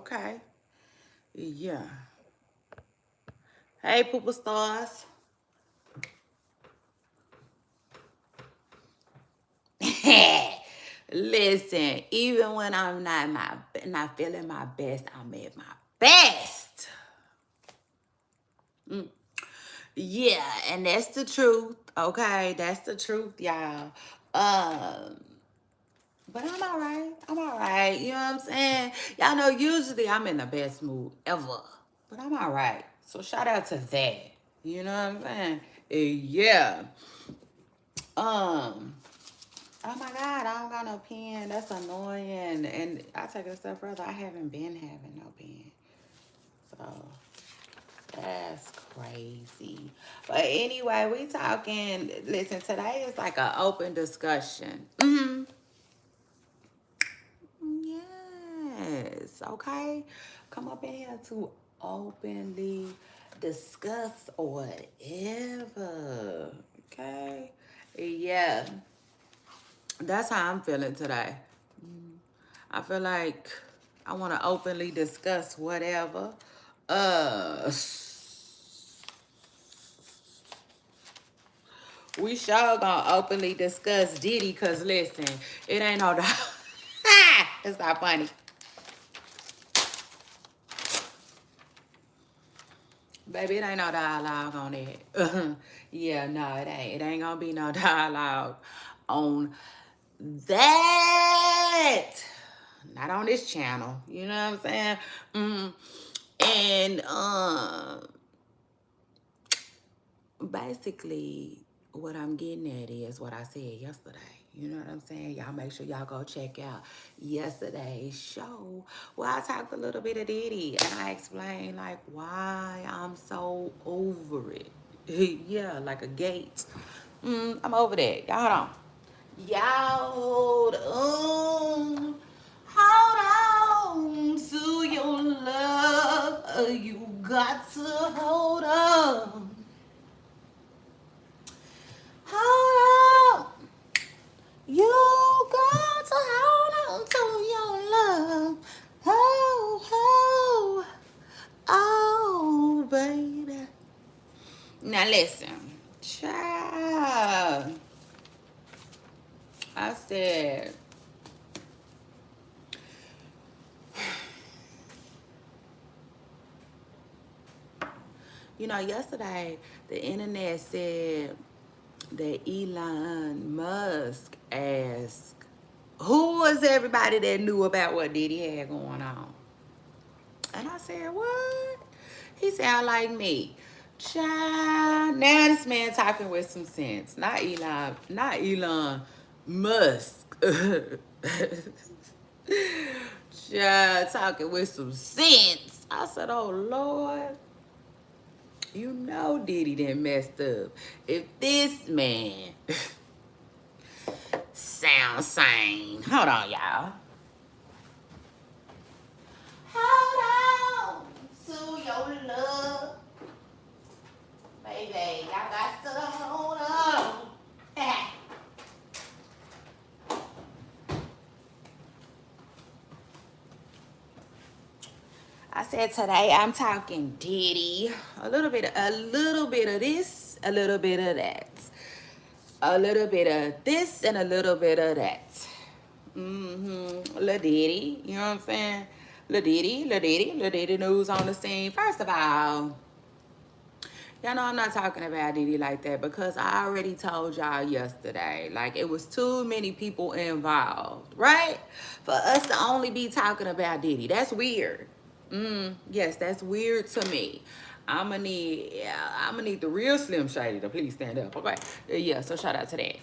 Okay. Yeah. Hey, Poopa Stars. Listen, even when I'm not feeling my best, I'm at my best. Yeah, and that's the truth. Okay, that's the truth, y'all. Um, but I'm all right. I'm all right. You know what I'm saying? Y'all know usually I'm in the best mood ever, but I'm all right. So shout out to that. You know what I'm saying? Yeah. Um. Oh my God, I don't got no pen. That's annoying. And I take it a step further. I haven't been having no pen. So that's crazy. But anyway, we talking. Listen, today is like an open discussion. Yes. Okay. Come up in here to openly discuss whatever. Okay. Yeah. That's how I'm feeling today. I feel like I want to openly discuss whatever. Uh, we sure gonna openly discuss Diddy, cause listen, it ain't no dog. It's not funny, baby. It ain't no dialogue on that. Yeah, no, it ain't. It ain't gonna be no dialogue on that. Not on this channel. You know what I'm saying? And basically what I'm getting at is what I said yesterday. You know what I'm saying? Y'all make sure y'all go check out yesterday's show where I talked a little bit of Diddy and I explained like why I'm so over it. Yeah, like a gate. I'm over that. Y'all hold on. Y'all hold on to your love. You got to hold on. Hold on. You got to hold on to your love. Oh, baby. Now listen, child. I said, you know, yesterday the internet said that Elon Musk asked, who was everybody that knew about what Diddy had going on? And I said, what? He sound like me. Child, now this man talking with some sense. Not Elon Musk. Child, talking with some sense. I said, oh Lord, you know Diddy done messed up. If this man sounds sane. Hold on, y'all. Hold on to your love. Baby, y'all got to hold on. I said today I'm talking Diddy. A little bit of this, a little bit of that. A little bit of this and a little bit of that. Lil Diddy, you know what I'm saying? Lil Diddy news on the scene. First of all, y'all know I'm not talking about Diddy like that because I already told y'all yesterday. Like, it was too many people involved, right? For us to only be talking about Diddy. That's weird. Yes, that's weird to me. I'm gonna need the real Slim Shady to please stand up, okay? Yeah, so shout out to that.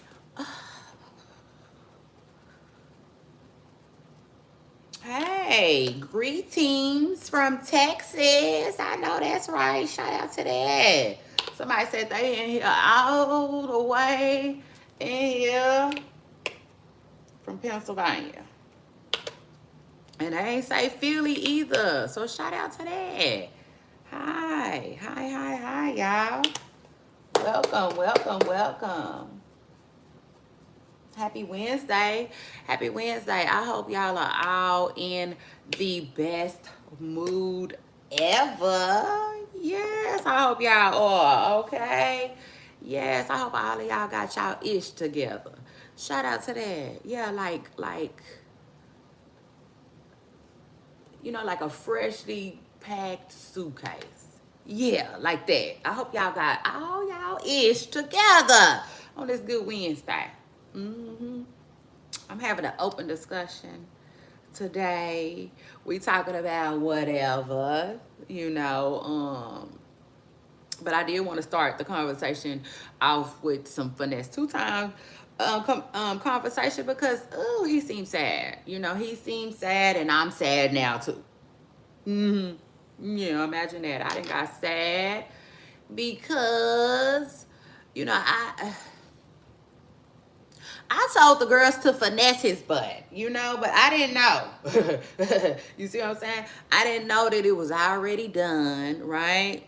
Hey, greetings from Texas. I know that's right. Shout out to that. Somebody said they in here all the way in here from Pennsylvania. And they ain't say Philly either. So shout out to that. Hi, y'all. Welcome. Happy Wednesday. Happy Wednesday. I hope y'all are all in the best mood ever. Yes, I hope y'all are, okay? Yes, I hope all of y'all got y'all ish together. Shout out to that. Yeah, like, like a freshly packed suitcase. Yeah, like that. I hope y'all got all y'all ish together on this good Wednesday. hmm I'm having an open discussion today. We talking about whatever, but I did want to start the conversation off with some finesse two times conversation because he seems sad. He seems sad, and I'm sad now too. hmm Yeah, imagine that. I didn't got sad because I told the girls to finesse his butt, but I didn't know. You see what I'm saying? I didn't know that it was already done, right?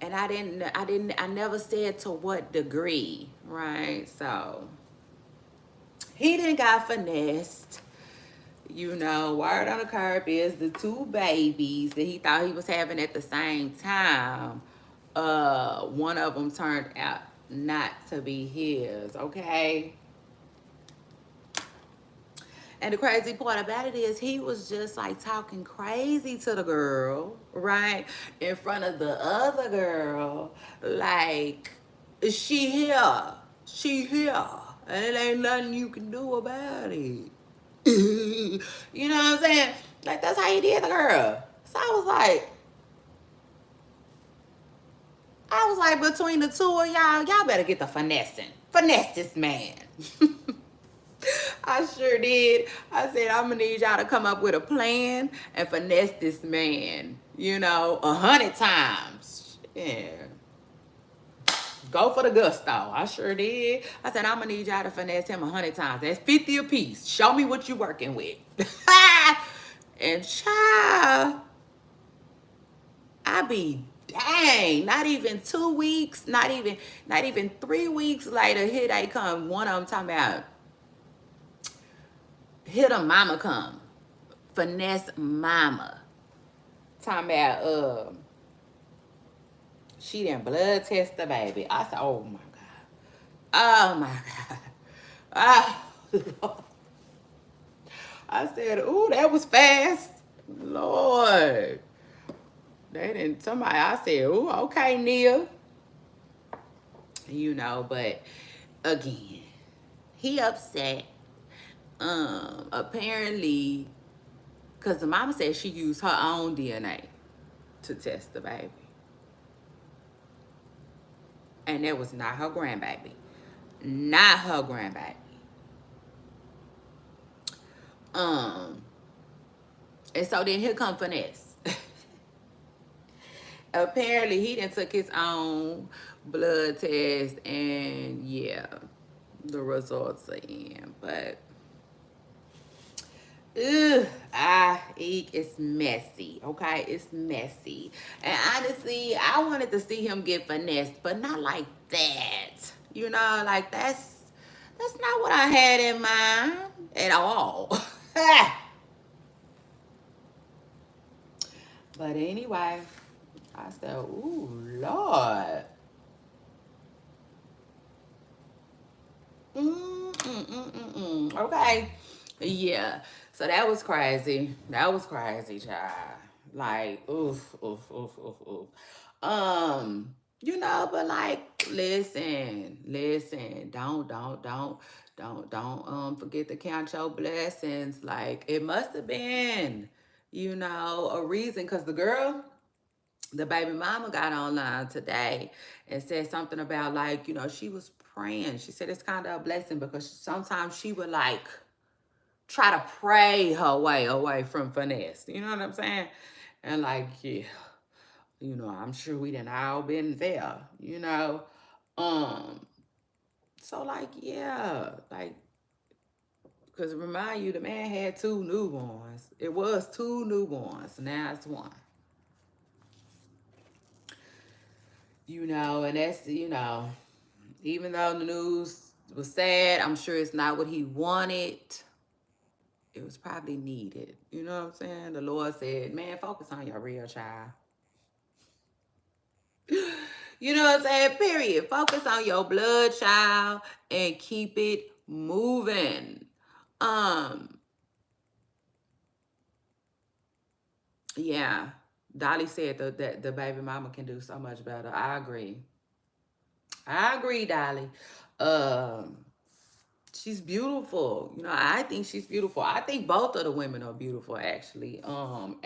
And I never said to what degree, right? So he didn't got finessed. Word on the curb is the two babies that he thought he was having at the same time. One of them turned out not to be his, okay? And the crazy part about it is he was just like talking crazy to the girl, right? In front of the other girl, like, she here. She here. And it ain't nothing you can do about it. You know what I'm saying? Like, that's how he did the girl. So I was like, between the two of y'all better get the finessing. Finesse this man. I sure did. I said, I'm gonna need y'all to come up with a plan and finesse this man, 100 times. Yeah. Go for the gusto. I sure did. I said, I'm gonna need y'all to finesse him 100 times. That's 50 apiece. Show me what you working with. And child, I be dang, not even 2 weeks, not even 3 weeks later, here they come. One of them talking about, here the mama come. Finesse mama. Talking about she didn't blood test the baby. I said, oh my God. Oh my God. Oh, I said, ooh, that was fast. Lord. I said, ooh, okay, Nia. But again, he upset. Apparently, because the mama said she used her own DNA to test the baby. And that was not her grandbaby. Not her grandbaby. And so then here come Finesse. Apparently he done took his own blood test, and yeah, the results are in. But it's messy, okay? It's messy. And honestly, I wanted to see him get finessed, but not like that. Like that's not what I had in mind at all. But anyway, I said, ooh, Lord. Okay. Yeah. So that was crazy. That was crazy, child. Like, oof, oof, oof, oof, oof. But like, listen, don't forget to count your blessings. Like, it must have been, a reason, because the baby mama got online today and said something about, like, she was praying. She said it's kind of a blessing because sometimes she would like try to pray her way away from finesse. You know what I'm saying? And like, yeah, I'm sure we done all been there. Um, so like, yeah, like, because remind you, the man had two newborns. It was two newborns. Now it's one. And that's, even though the news was sad, I'm sure it's not what he wanted. It was probably needed. You know what I'm saying? The Lord said, man, focus on your real child. You know what I'm saying? Period. Focus on your blood child and keep it moving. Um, yeah. Dolly said that the baby mama can do so much better. I agree. I agree, Dolly. Um, she's beautiful. You know, I think she's beautiful. I think both of the women are beautiful, actually. And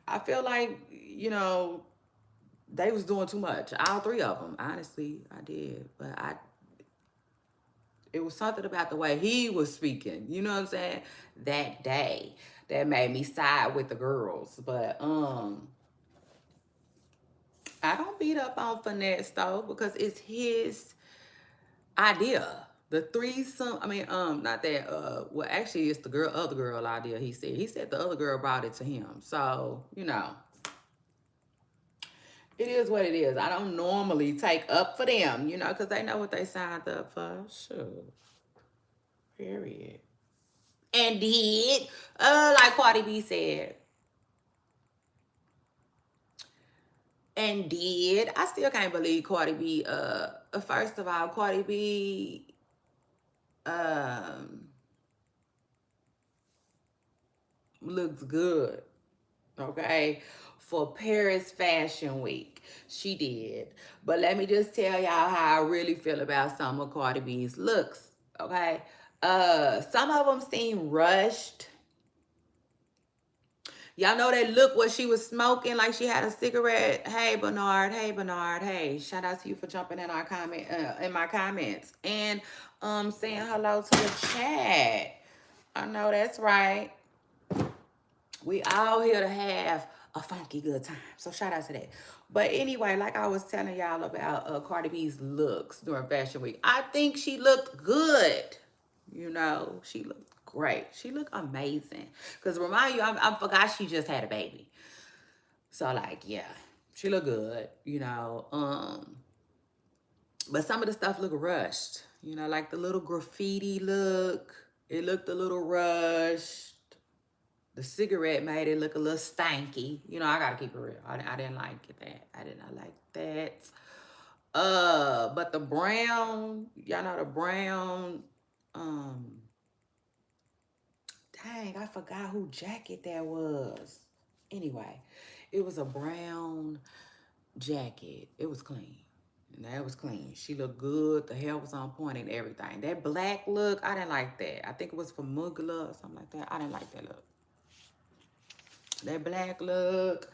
I feel like, you know, they was doing too much. All three of them, honestly, I did. But it was something about the way he was speaking. You know what I'm saying? That day, that made me side with the girls. But I don't beat up on Finesse though because it's his idea. The threesome, I mean, not that, well, actually, it's the other girl idea. He said the other girl brought it to him. So, you know, it is what it is. I don't normally take up for them, you know, because they know what they signed up for. Sure. Period. And did, like Cardi B said, and did. I still can't believe Cardi B. First of all, Cardi B, um, looks good. Okay, for Paris Fashion Week, she did. But let me just tell y'all how I really feel about some of Cardi B's looks. Okay, some of them seem rushed. Y'all know that look what she was smoking, like she had a cigarette. Hey Bernard, hey Bernard, hey. Shout out to you for jumping in our in my comments and saying hello to the chat. I know that's right. We all here to have a funky good time. So shout out to that. But anyway, like I was telling y'all about Cardi B's looks during Fashion Week, I think she looked good. You know, she looked great. She looked amazing. Because remind you, I forgot she just had a baby. So like, yeah, she looked good. You know, but some of the stuff looked rushed. You know, like the little graffiti look. It looked a little rushed. The cigarette made it look a little stanky. You know, I gotta keep it real. I didn't like that. I did not like that. But the brown, y'all know the brown, um, dang, I forgot who jacket that was. Anyway, it was a brown jacket. It was clean. And that was clean. She looked good. The hair was on point and everything. That black look, I didn't like that. I think it was for Mugler or something like that. I didn't like that look. That black look,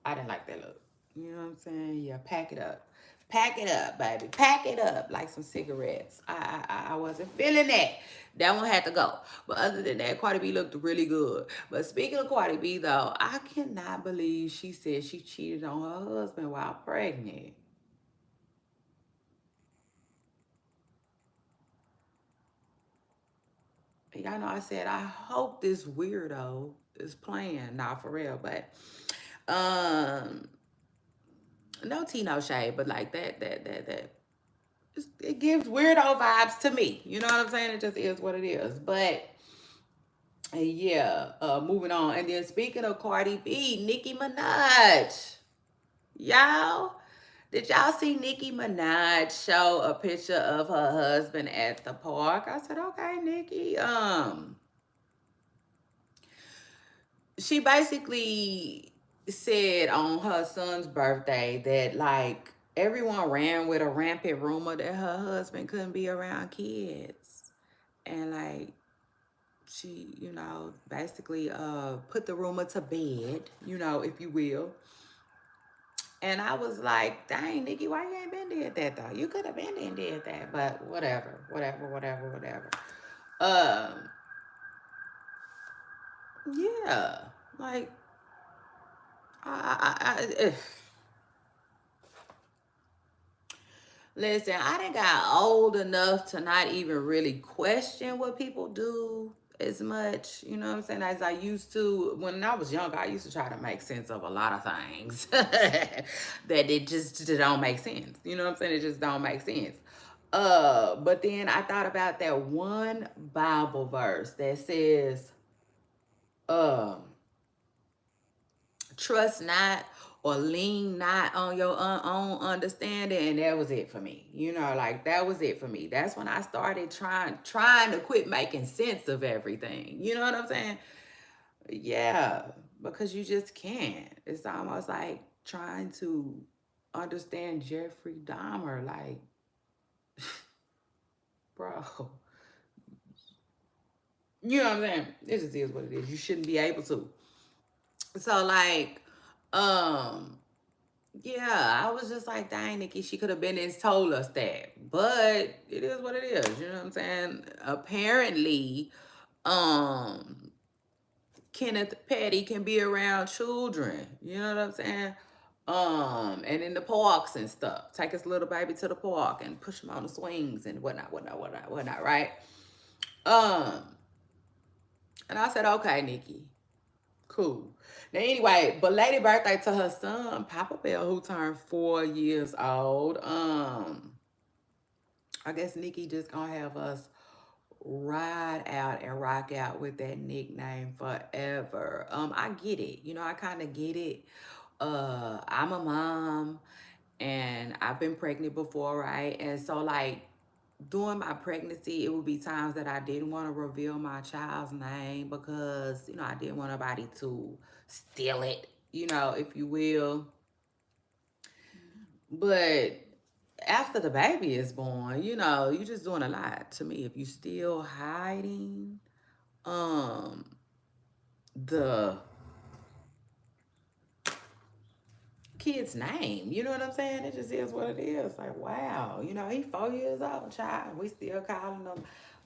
I didn't like that look. You know what I'm saying? Yeah, pack it up. Pack it up, baby. Pack it up like some cigarettes. I wasn't feeling that. That one had to go. But other than that, Cardi B looked really good. But speaking of Cardi B, though, I cannot believe she said she cheated on her husband while pregnant. Y'all know I said, I hope this weirdo is playing. Not for real, but um, no tea, no shade, but like that it gives weirdo vibes to me. You know what I'm saying? It just is what it is. But yeah, moving on. And then speaking of Cardi B, Nicki Minaj. Y'all, did y'all see Nicki Minaj show a picture of her husband at the park? I said, okay, Nicki. She basically said on her son's birthday that like everyone ran with a rampant rumor that her husband couldn't be around kids. And like she, you know, basically put the rumor to bed, you know, if you will. And I was like, dang, Nikki, why you ain't been did that though? You could have been and did that, but whatever. Um, yeah, like I listen, I done got old enough to not even really question what people do as much, you know what I'm saying, as I used to. When I was younger, I used to try to make sense of a lot of things that it just don't make sense. You know what I'm saying? It just don't make sense. But then I thought about that one Bible verse that says, um, trust not or lean not on your own understanding, and that was it for me. You know, like that was it for me. That's when I started trying to quit making sense of everything. You know what I'm saying? Yeah, because you just can't. It's almost like trying to understand Jeffrey Dahmer. Like, bro, you know what I'm saying? It just is what it is. You shouldn't be able to. So like, um, yeah, I was just like, dang, Nikki, she could have been and told us that. But it is what it is. You know what I'm saying? Apparently, um, Kenneth Petty can be around children. You know what I'm saying? And in the parks and stuff. Take his little baby to the park and push him on the swings and whatnot, right? Um, and I said, okay, Nikki, cool. Now, anyway, belated birthday to her son, Papa Bell, who turned 4 years old. I guess Nikki just gonna have us ride out and rock out with that nickname forever. I get it. You know, I kind of get it. I'm a mom and I've been pregnant before, right? And so like during my pregnancy, it would be times that I didn't want to reveal my child's name because, you know, I didn't want nobody to steal it, you know, if you will. But after the baby is born, you know, you're just doing a lot to me. If you still hiding um the kid's name, you know what I'm saying? It just is what it is. Like, wow, you know, he 4 years old, child. We still calling him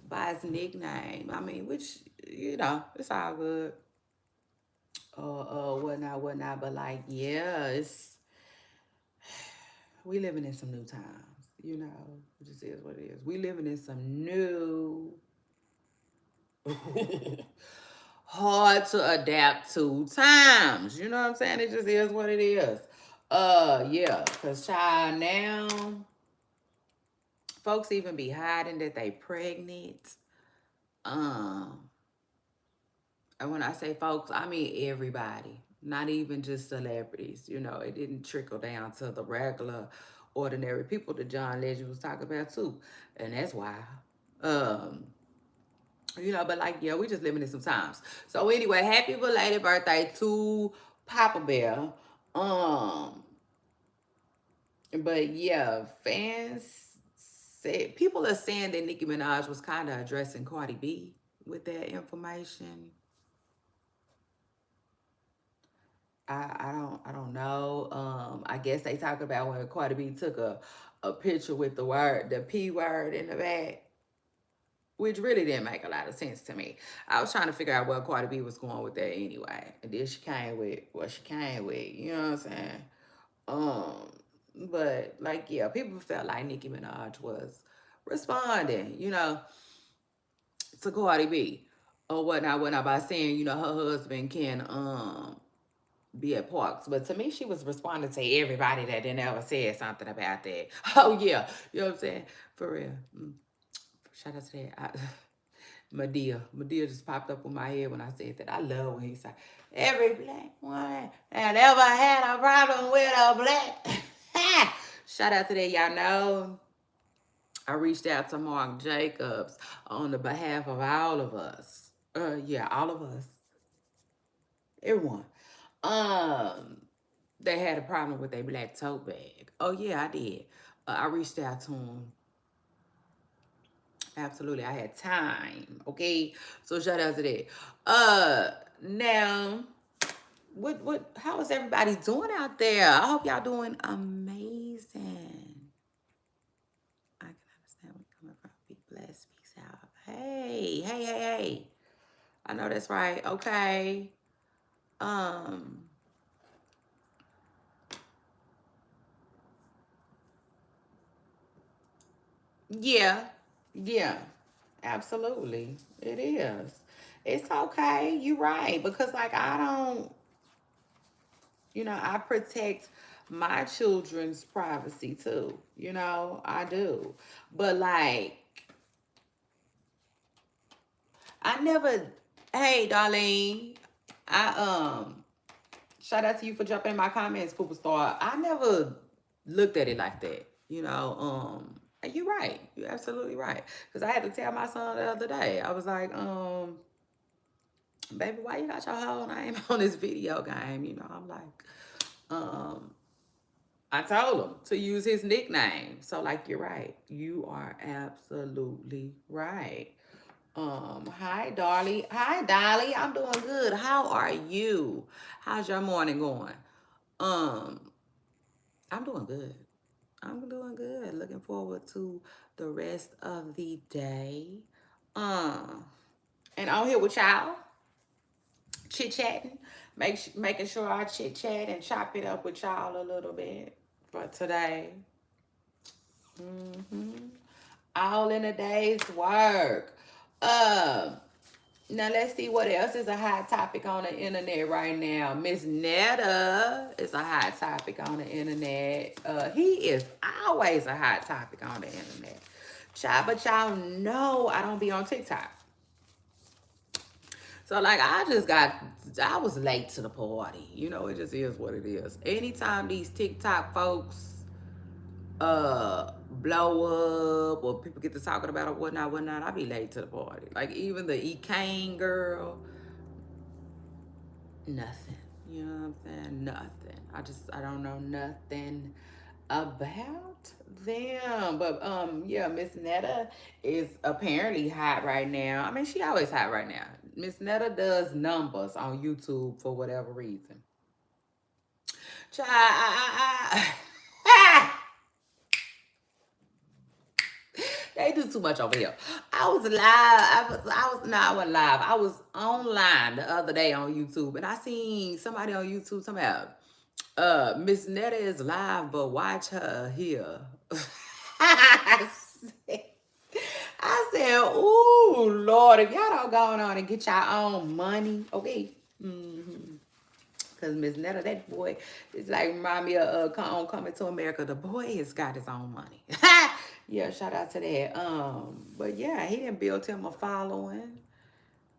by his nickname. I mean, which, you know, it's all good. Whatnot. But like, yeah, it's we living in some new times, you know. It just is what it is. We living in some new hard to adapt to times. You know what I'm saying? It just is what it is. Yeah, cause child now, folks even be hiding that they pregnant. Um, and when I say folks, I mean everybody, not even just celebrities. You know, it didn't trickle down to the regular, ordinary people that John Legend was talking about too, and that's why. Um, you know, but like, yeah, we just living in some times. So anyway, happy belated birthday to Papa Bear. Um, but yeah, fans said people are saying that Nicki Minaj was kind of addressing Cardi B with that information. I don't know. I guess they talk about when Cardi B took a picture with the P word in the back, which really didn't make a lot of sense to me. I was trying to figure out where Cardi B was going with that anyway. And then she came with what she came with, you know what I'm saying? Um, but like, yeah, people felt like Nicki Minaj was responding, you know, to Cardi B or whatnot by saying, you know, her husband can be at parks. But to me, she was responding to everybody that didn't ever said something about that. Oh yeah, you know what I'm saying? For real. Shout out to that. Medea just popped up on my head when I said that. I love when he said, every black woman that ever had a problem with a black. Shout out to that. Y'all know I reached out to Mark Jacobs on the behalf of all of us. Yeah, all of us. Everyone. Um, they had a problem with a black tote bag. Oh yeah, I did. I reached out to him. Absolutely, I had time. Okay, so shout out to that. Now, How is everybody doing out there? I hope y'all doing amazing. I can understand where you're coming from. Be blessed. Peace out. Hey. I know that's right. Okay. Um. Yeah. Yeah. Absolutely. It is. It's okay. You're right. Because like I don't, you know, I protect my children's privacy too. You know, I do. But like, I never. Hey, Darlene. I shout out to you for jumping in my comments, Pooper Star. I never looked at it like that. You know, and you're right. You're absolutely right. Because I had to tell my son the other day. I was like, baby, why you got your whole name on this video game? You know, I'm like, um, I told him to use his nickname. So, like, you're right. You are absolutely right. Hi, Darlie. Hi, Dolly. I'm doing good. How are you? How's your morning going? Um, I'm doing good. I'm doing good. Looking forward to the rest of the day. Um, and I'm here with y'all, chit chatting, making sure I chit chat and chop it up with y'all a little bit for today. hmm All in a day's work. Um, Now let's see what else is a hot topic on the internet right now. Miss Netta is a hot topic on the internet. He is always a hot topic on the internet. Child, but y'all know I don't be on TikTok. So like I was late to the party. You know, it just is what it is. Anytime these TikTok folks blow up or people get to talking about it, whatnot, I be late to the party. Like even the E Kane girl, nothing. You know what I'm saying? Nothing. I don't know nothing about them. But yeah, Miss Netta is apparently hot right now. I mean, she always hot right now. Miss Netta does numbers on YouTube for whatever reason. Child, they do too much over here. I was live. No, I wasn't live. I was online the other day on YouTube, and I seen somebody on YouTube talking about Miss Netta is live, but watch her here. I said, ooh, Lord, if y'all don't go on and get your own money, okay? Because Miss Netta, that boy, it's like remind me of Coming to America. The boy has got his own money. Yeah, shout out to that. But yeah, he didn't build him a following.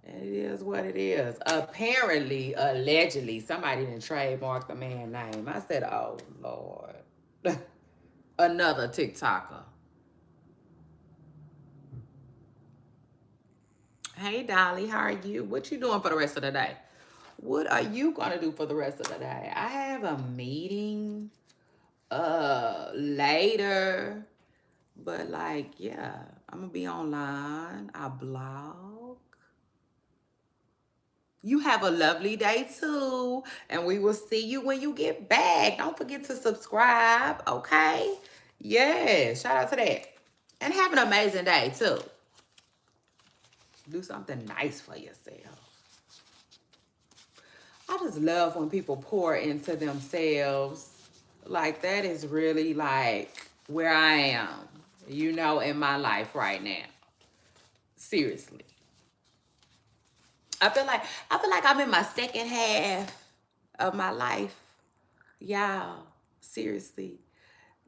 And it is what it is. Apparently, allegedly, somebody didn't trademark the man's name. I said, oh, Lord. Another TikToker. Hey, Dolly, how are you? What you doing for the rest of the day? What are you going to do for the rest of the day? I have a meeting later. But, like, yeah, I'm going to be online. I blog. You have a lovely day too. And we will see you when you get back. Don't forget to subscribe, okay? Yeah, shout out to that. And have an amazing day too. Do something nice for yourself. I just love when people pour into themselves. Like that is really like where I am, you know, in my life right now. Seriously. I feel like I'm in my second half of my life. Y'all, seriously.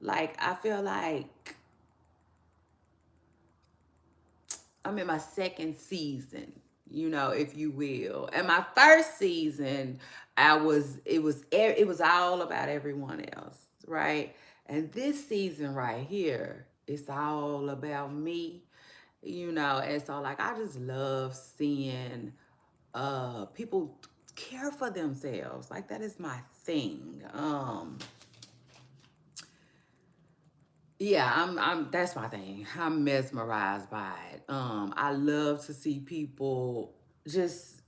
Like I feel like I'm in my second season, you know, if you will. And my first season, it was all about everyone else, right? And this season right here, it's all about me, you know. And so like I just love seeing people care for themselves. Like that is my thing. Yeah, I'm that's my thing. I'm mesmerized by it. I love to see people just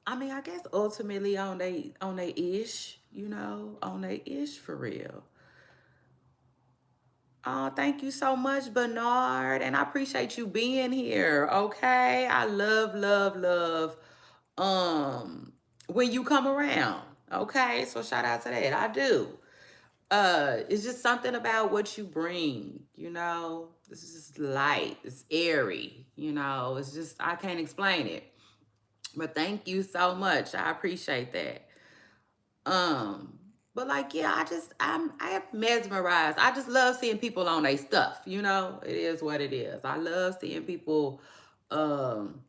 I mean, I guess ultimately on they ish, you know, on they ish for real. Oh, thank you so much, Bernard. And I appreciate you being here. Okay. I love when you come around. Okay. So shout out to that. I do. It's just something about what you bring, you know. It's just light, it's airy, you know. It's just I can't explain it. But thank you so much. I appreciate that. Um But like, yeah, I am mesmerized. I just love seeing people on their stuff, It is what it is. I love seeing people um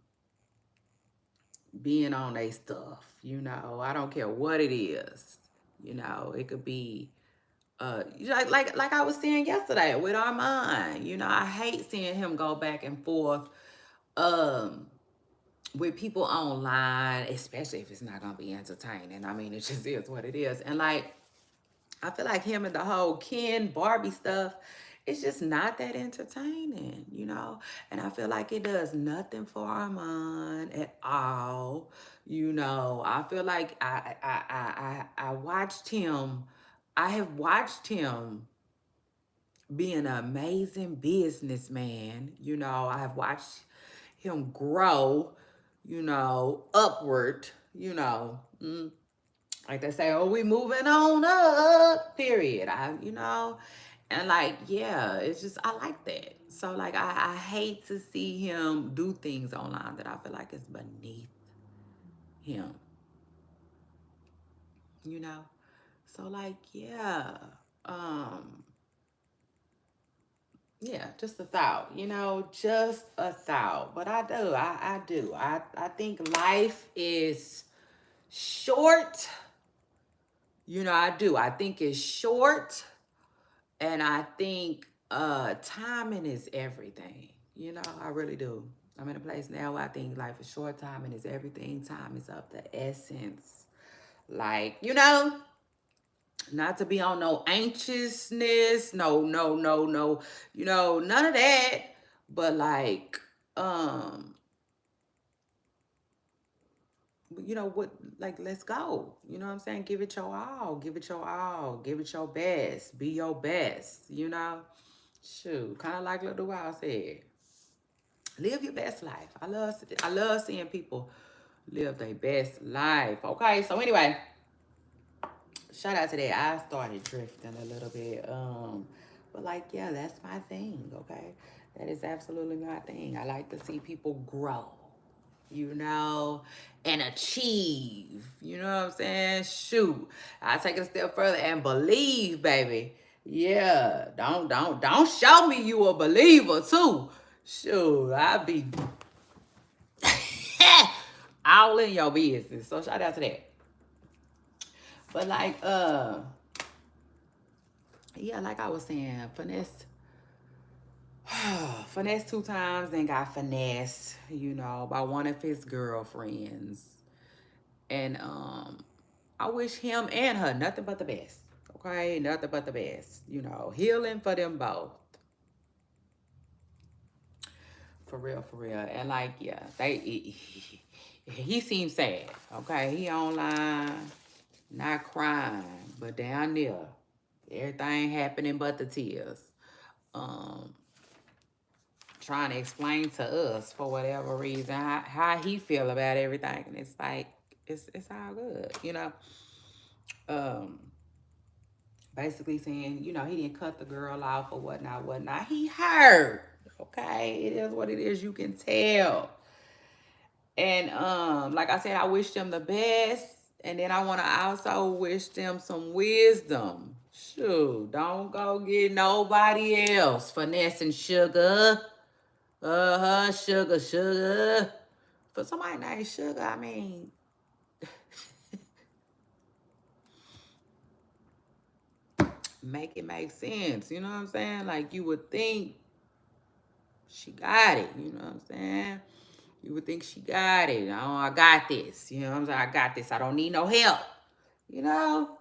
being on their stuff. I don't care what it is. It could be like I was saying yesterday with Armand. I hate seeing him go back and forth um with people online, especially if it's not gonna be entertaining. I mean, it just is what it is. And like I feel like him and the whole Ken Barbie stuff, it's just not that entertaining. And I feel like it does nothing for Armand at all. I feel like I watched him. I have watched him be an amazing businessman. I have watched him grow, upward, like they say, oh, we moving on up, period. And like, yeah, it's just, I like that. So like, I hate to see him do things online that I feel like is beneath him, you know? So like, um, yeah, just a thought, just a thought. But I think life is short. I do. I think it's short. And I think timing is everything. I really do. I'm in a place now where I think life is short, timing is everything. Time is of the essence. Like, not to be on no anxiousness, no, none of that. But like, um, what, like, let's go. You know what I'm saying? Give it your all. Give it your all. Give it your best. Be your best. Shoot, kind of like Lil Duval said, live your best life. I love seeing people live their best life. Okay, so anyway, shout out to that. I started drifting a little bit. But like, yeah, that's my thing. Okay, that is absolutely my thing. I like to see people grow. And achieve. You know what I'm saying? Shoot. I take it a step further and believe, baby. Yeah. Don't show me you a believer too. Shoot, I be all in your business. So shout out to that. But like, yeah, like I was saying, Finesse2tymes and got finessed, by one of his girlfriends. And I wish him and her nothing but the best. Okay, nothing but the best. Healing for them both. For real, for real. And like, yeah, he seems sad. Okay, he online, not crying, but down there, everything happening but the tears. Um, Trying to explain to us for whatever reason how he feel about everything, and it's like it's all good. Um, Basically saying, he didn't cut the girl off or whatnot, whatnot. He hurt. Okay, it is what it is. You can tell. And like I said, I wish them the best. And then I want to also wish them some wisdom. Shoot, don't go get nobody else finessing sugar. Sugar. For somebody named Sugar, I mean, make it make sense. You know what I'm saying? Like you would think she got it. You know what I'm saying? You would think she got it. Oh, I got this. You know what I'm saying? I got this. I don't need no help. You know?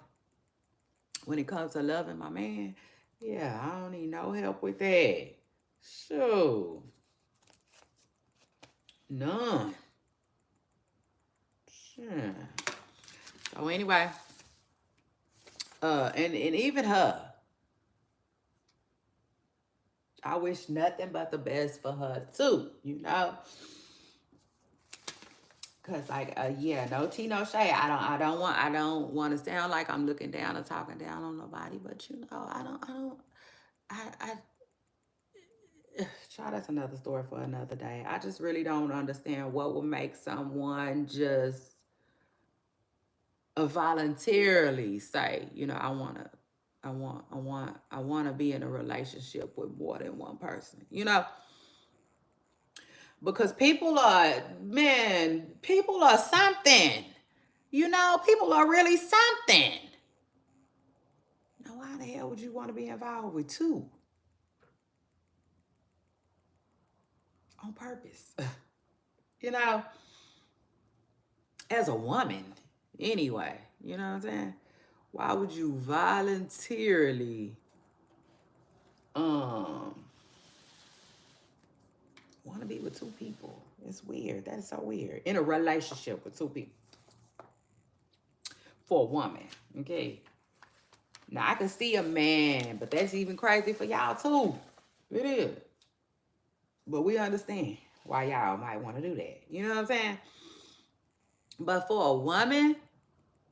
When it comes to loving my man, yeah, I don't need no help with that. Sure. None. Sure. So anyway, and even her, I wish nothing but the best for her too. Cause like yeah, no tea, no shade. I don't want to sound like I'm looking down or talking down on nobody, but I try that's another story for another day. I just really don't understand what would make someone just voluntarily say, you know, I want to be in a relationship with more than one person, you know, because people are something, you know, people are really something. Now, why the hell would you want to be involved with two on purpose? You know, as a woman, anyway, you know what I'm saying? Why would you voluntarily um want to be with two people? It's weird. That is so weird. In a relationship with two people for a woman. Okay. Now I can see a man, but that's even crazy for y'all too. It is. But we understand why y'all might want to do that. You know what I'm saying? But for a woman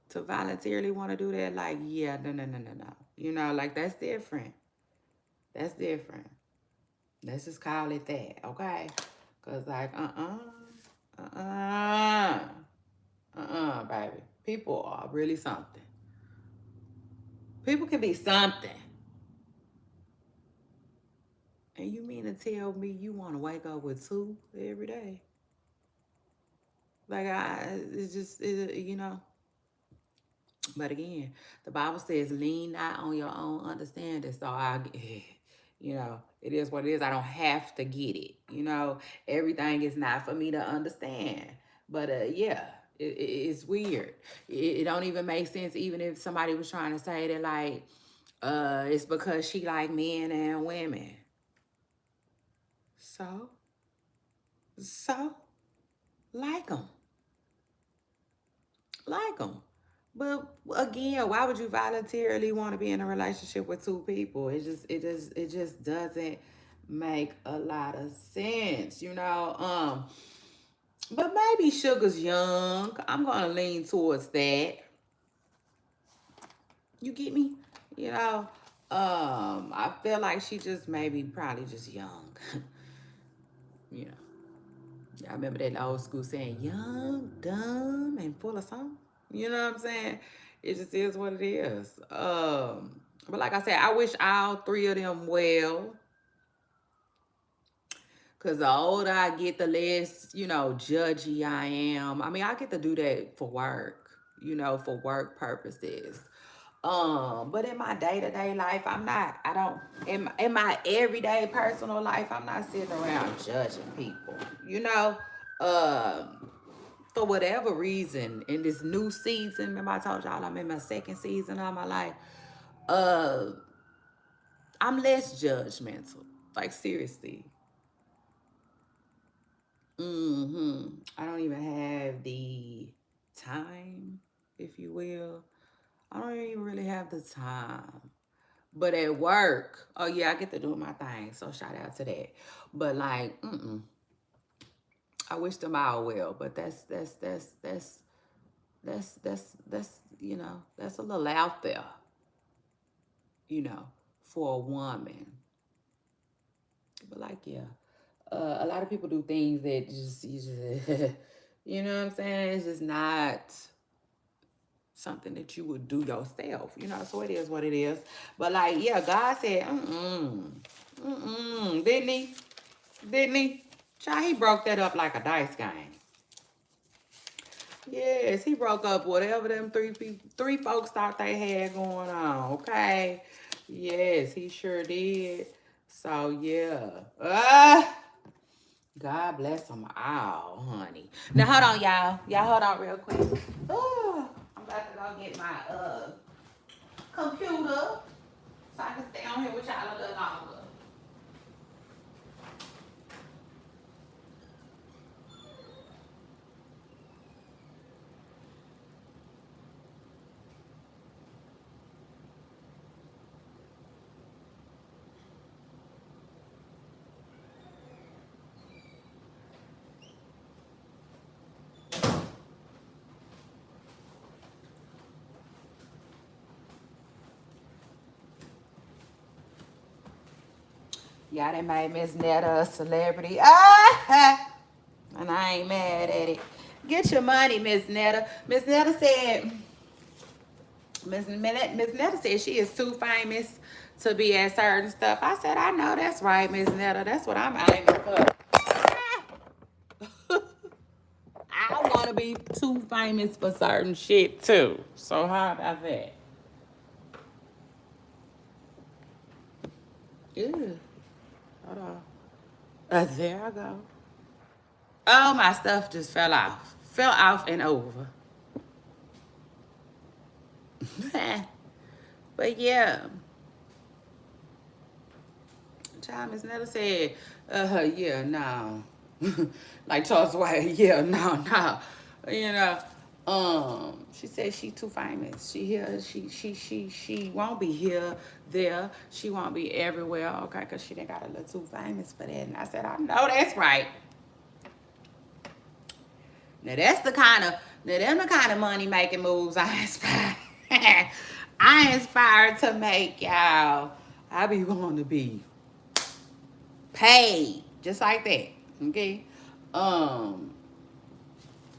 to voluntarily want to do that, like, yeah, no. You know, like that's different. That's different. Let's just call it that, okay? Cause like, baby. People are really something. People can be something. And you mean to tell me you want to wake up with two every day? Like, it's just, you know. But again, the Bible says, lean not on your own understanding. So you know, it is what it is. I don't have to get it. You know, everything is not for me to understand. But yeah, it's weird. It don't even make sense. Even if somebody was trying to say that, like, it's because she like men and women. So, like them. Like them. But again, why would you voluntarily want to be in a relationship with two people? It just doesn't make a lot of sense, you know. But maybe Sugar's young. I'm gonna lean towards that. You get me? You know. I feel like she just maybe probably just young. You know. I remember that old school saying, young, dumb, and full of something. You know what I'm saying? It just is what it is. But like I said, I wish all three of them well. Because the older I get, the less, you know, judgy I am. I mean, I get to do that for work, you know, for work purposes. But in my day-to-day life, I don't, in my everyday personal life, I'm not sitting around judging people, you know? For whatever reason, in this new season, remember I told y'all I'm in my second season of my life, uh, I'm less judgmental. Like, seriously. I don't even have the time, if you will. I don't even really have the time. But at work, oh yeah, I get to do my thing. So shout out to that. But like, I wish them all well. But that's you know, that's a little out there, you know, for a woman. But like, yeah, a lot of people do things that just you know what I'm saying? It's just not something that you would do yourself, you know. So it is what it is. But like, yeah, God said, didn't he? Didn't he? Child, he broke that up like a dice game. Yes, he broke up whatever them three folks thought they had going on. Okay. Yes, he sure did. So yeah. God bless them all, honey. Now hold on, y'all. Y'all hold on real quick. I'm about to go get my computer so I can stay on here with y'all a little longer. Y'all done made Miss Netta a celebrity. And I ain't mad at it. Get your money, Miss Netta. Miss Netta said, Miss Netta said she is too famous to be at certain stuff. I said, I know that's right, Miss Netta. That's what I'm aiming for. I want to be too famous for certain shit too. So how about that? Ew. Hold on. There I go. Oh, my stuff just fell off. Fell off and over. But yeah. Child, Miss Netta said, yeah, no. Like Charles White, yeah, no, no. You know, she said she too famous. She here, she won't be here, there. She won't be everywhere, okay, because she done got a little too famous for that. And I said, I know that's right. Now that's the kind of, now them the kind of money making moves I inspire. I inspired to make, y'all. I be wanting to be paid just like that. Okay. Um,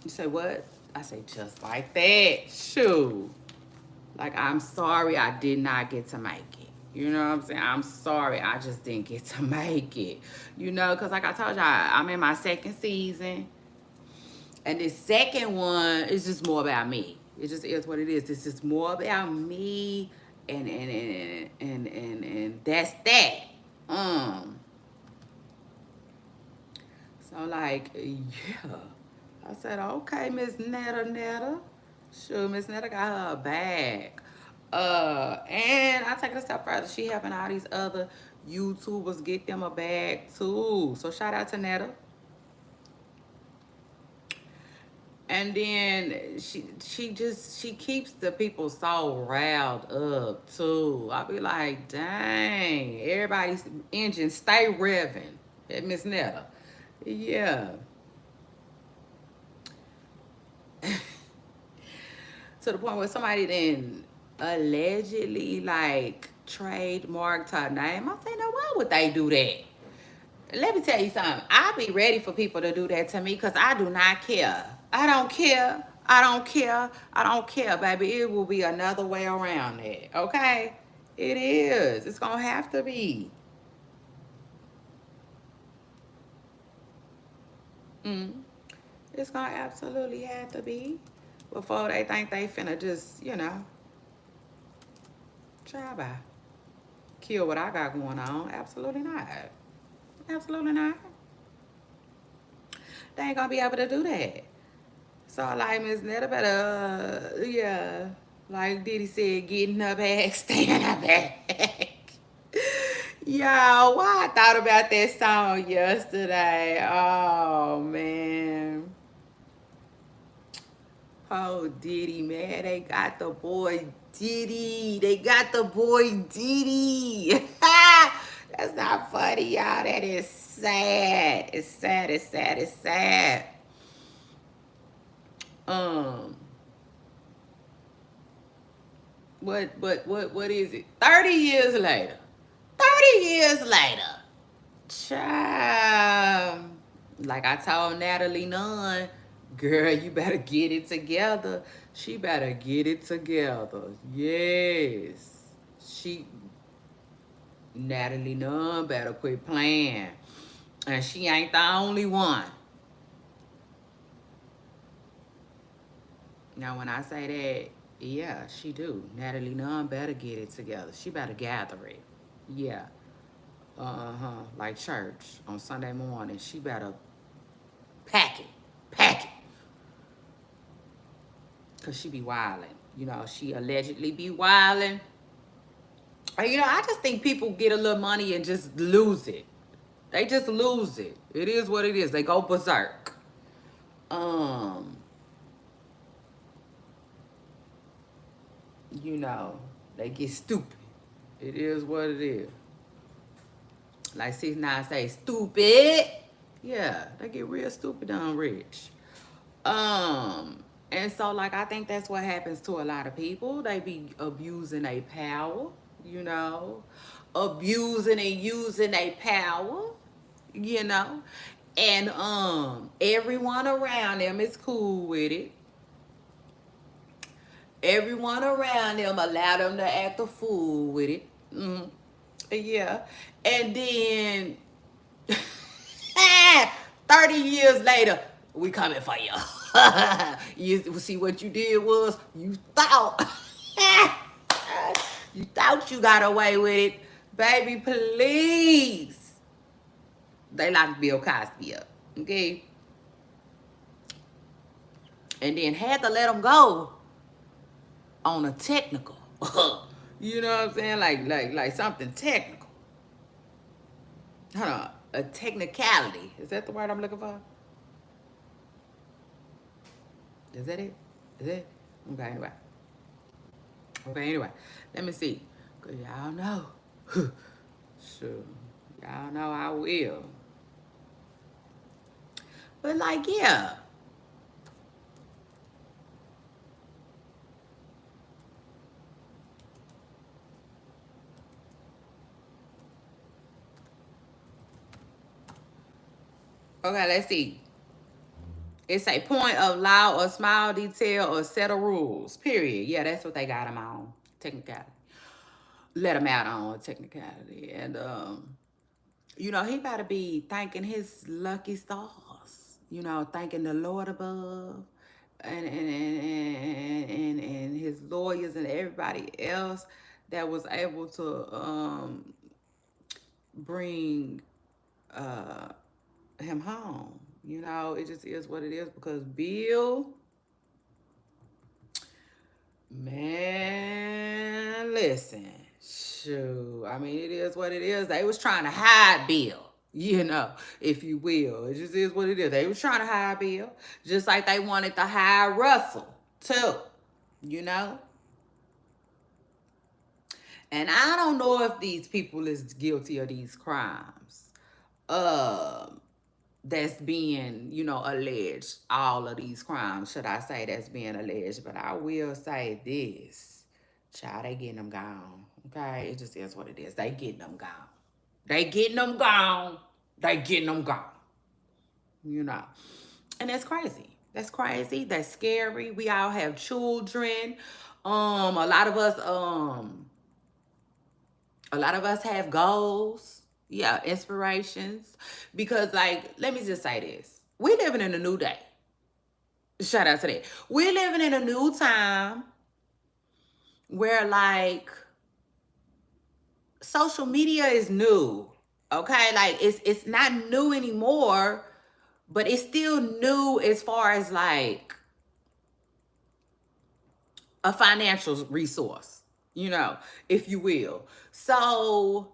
you say what? I say just like that. Shoot. Like I'm sorry I did not get to make it. You know what I'm saying? I'm sorry I just didn't get to make it. You know, because like I told y'all, I'm in my second season. And this second one is just more about me. It just is what it is. This is more about me and that's that. Um So like, yeah. I said, okay, Miss Netta. Sure, Miss Netta got her a bag. And I take it a step further. She helping all these other YouTubers get them a bag too. So shout out to Netta. And then she keeps the people so riled up too. I be like, dang, everybody's engine stay revving at Miss Netta. Yeah. To the point where somebody then allegedly like trademarked her name. I say, no, why would they do that? Let me tell you something. I be ready for people to do that to me because I do not care. I don't care. I don't care. I don't care, baby. It will be another way around it. Okay? It is. It's gonna have to be. Mm. It's gonna absolutely have to be. Before they think they finna just, try by. Kill what I got going on. Absolutely not. Absolutely not. They ain't gonna be able to do that. So like Miss Netta better, yeah, like Diddy said, get in her bag, stay in her bag. Y'all, why I thought about that song yesterday. Oh man. Oh Diddy, man. They got the boy Diddy. They got the boy Diddy. That's not funny, y'all. That is sad. It's sad, it's sad, it's sad. Um, what is it? 30 years later. 30 years later. Child. Like I told Natalie Nunn, girl, you better get it together. She better get it together. Yes. Natalie Nunn better quit playing. And she ain't the only one. Now, when I say that, yeah, she do. Natalie Nunn better get it together. She better gather it. Yeah. Like church on Sunday morning. She better pack it. Pack it. Because she be wilding. You know, she allegedly be wilding. You know, I just think people get a little money and just lose it. They just lose it. It is what it is. They go berserk. You know, they get stupid. It is what it is. Like 6ix9ine say, stupid. Yeah, they get real stupid on rich. And so like I think that's what happens to a lot of people. They be abusing their power, you know, abusing and using their power, you know, and everyone around them is cool with it. Everyone around them allowed them to act a fool with it. Yeah. And then 30 years later, we coming for you. You see what you did was you thought you thought you got away with it. Baby, please. They locked Bill Cosby up. Okay. And then had to let him go on a technical. You know what I'm saying? Like something technical. Hold on. A technicality. Is that the word I'm looking for? Is that it? Is it? Okay, anyway. Okay, anyway. Let me see. Cause y'all know. Sure. Y'all know I will. But like, yeah. Okay, let's see. It's a point of law or small detail or set of rules. Period. Yeah, that's what they got him on. Technicality. Let him out on technicality. And you know, he better be thanking his lucky stars. You know, thanking the Lord above and his lawyers and everybody else that was able to bring him home. You know, it just is what it is because Bill, man, listen, shoot. I mean, it is what it is. They was trying to hide Bill, you know, if you will. It just is what it is. They was trying to hide Bill, just like they wanted to hide Russell, too, you know. And I don't know if these people is guilty of these crimes. That's being, you know, alleged. All of these crimes, should I say, that's being alleged. But I will say this. Child, they getting them gone. Okay? It just is what it is. They getting them gone. They getting them gone. They getting them gone. You know. And that's crazy. That's crazy. That's scary. We all have children. A lot of us have goals, yeah, inspirations. Because, like, let me just say this. We living in a new day. Shout out to that. We're living in a new time where, like, social media is new. Okay? Like, it's not new anymore, but it's still new as far as, like, a financial resource, you know, if you will. So,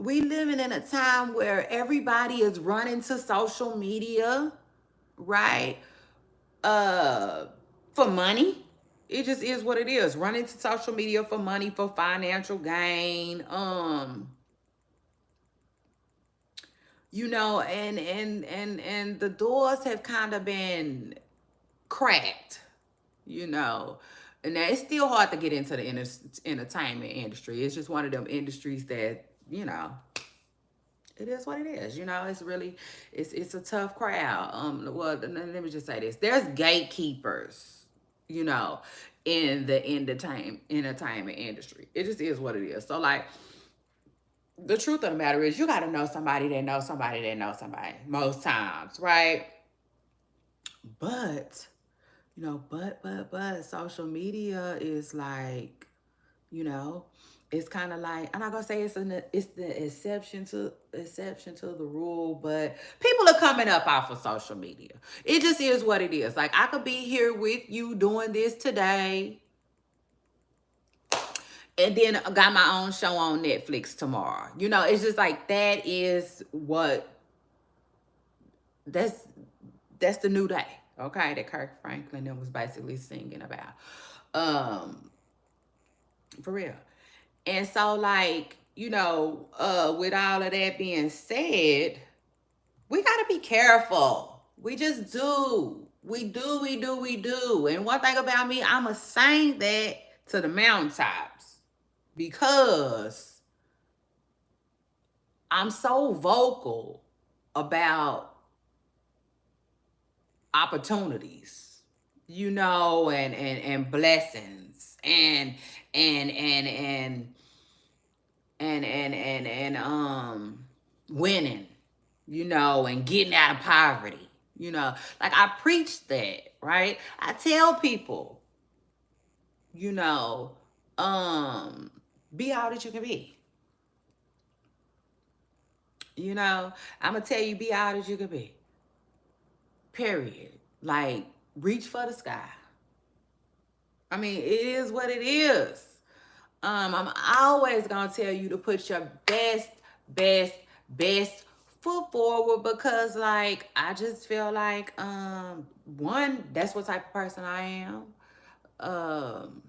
we living in a time where everybody is running to social media, right? For money. It just is what it is. Running to social media for money, for financial gain. You know, and the doors have kind of been cracked, you know. And now it's still hard to get into the entertainment industry. It's just one of them industries that, you know, it is what it is. You know, it's really, it's a tough crowd. Well, let me just say this. There's gatekeepers, you know, in the entertainment industry. It just is what it is. So, like, the truth of the matter is you got to know somebody that knows somebody that knows somebody most times, right? But, you know, but social media is like, you know, it's kind of like, I'm not gonna say it's the exception to the rule, but people are coming up off of social media. It just is what it is. Like, I could be here with you doing this today, and then I got my own show on Netflix tomorrow. You know, it's just like that is what that's the new day. Okay, that Kirk Franklin was basically singing about. For real. And so, like, you know, with all of that being said, we got to be careful. We just do. We do, we do, we do. And one thing about me, I'm going to sing that to the mountaintops because I'm so vocal about opportunities. you know, and blessings and and winning, you know, and getting out of poverty, you know. Like I preach that, right? I tell people, you know, be all that you can be. You know, I'm gonna tell you, be all that you can be. Period. Like, reach for the sky. I mean, it is what it is. I'm always gonna tell you to put your best, best foot forward because, like, I just feel like, one, that's what type of person I am. Um,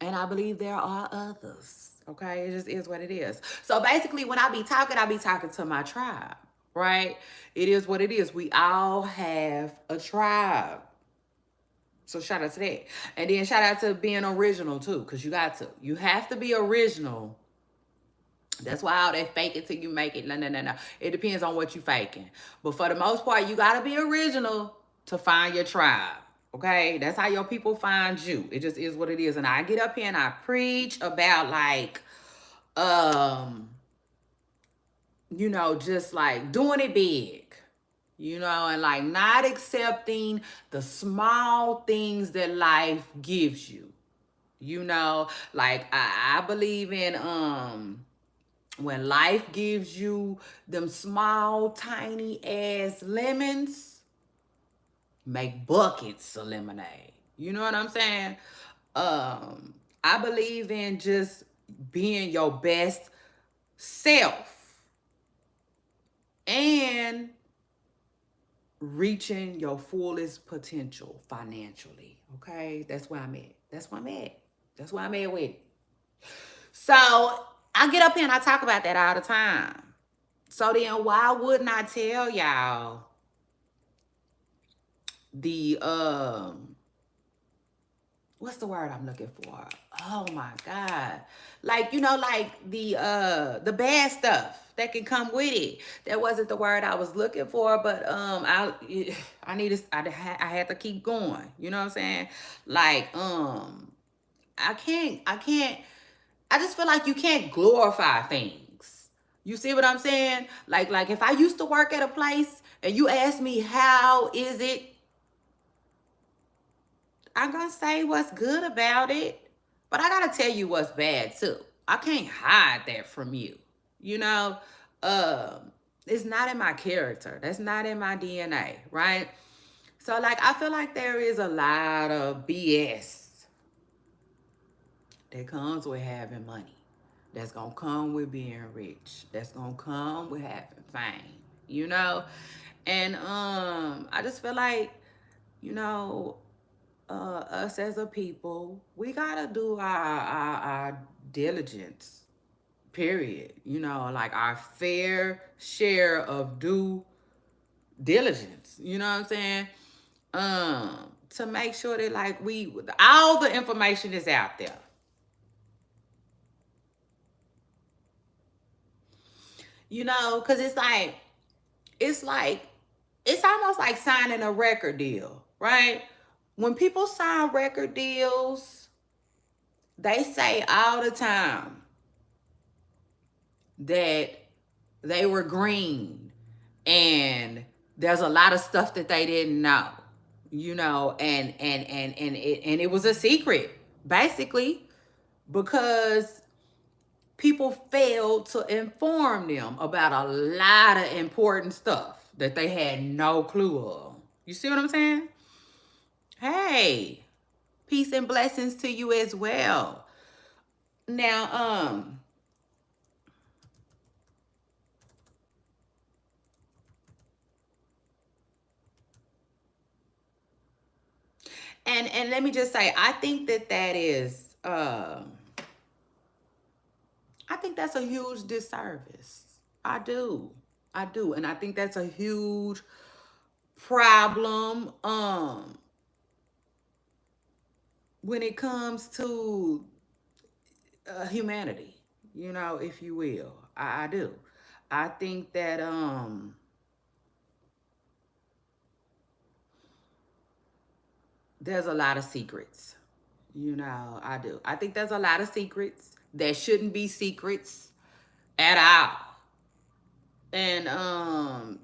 and I believe there are others. Okay, it just is what it is. So basically, when I be talking to my tribe, right? It is what it is. We all have a tribe. So shout out to that. And then shout out to being original too, because you got to. You have to be original. That's why all that fake it till you make it. No, no, no, no. It depends on what you faking. But for the most part, you gotta be original to find your tribe. Okay? That's how your people find you. It just is what it is. And I get up here and I preach about like um, you know, just like doing it big. You know, and like not accepting the small things that life gives you. You know, like I believe in when life gives you them small tiny ass lemons, make buckets of lemonade. You know what I'm saying? I believe in just being your best self and reaching your fullest potential financially. Okay? That's where I'm at. That's where I'm at. That's where I'm at with it. So I get up here and I talk about that all the time. So then why wouldn't I tell y'all the what's the word I'm looking for? Oh my God. Like, you know, like the bad stuff that can come with it. That wasn't the word I was looking for, but I need to I had to keep going. You know what I'm saying? Like I can't I just feel like you can't glorify things. You see what I'm saying? Like if I used to work at a place and you ask me how is it, I'm gonna say what's good about it, but I gotta tell you what's bad too. I can't hide that from you. You know, it's not in my character. That's not in my DNA, right? So like I feel like there is a lot of BS that comes with having money. That's gonna come with being rich. That's gonna come with having fame. You know? And I just feel like, you know, us as a people, we gotta do our diligence. Period. You know, like our fair share of due diligence. You know what I'm saying? To make sure that like we all the information is out there. You know, because it's like it's almost like signing a record deal, right? When people sign record deals, they say all the time that they were green and there's a lot of stuff that they didn't know, you know, and it was a secret basically because people failed to inform them about a lot of important stuff that they had no clue of. You see what I'm saying? Hey, peace and blessings to you as well. Now, and let me just say, I think that that is, I think that's a huge disservice. I do, I do, and I think that's a huge problem. When it comes to humanity, you know, if you will, I do. I think that there's a lot of secrets. You know, I do. I think there's a lot of secrets that shouldn't be secrets at all. And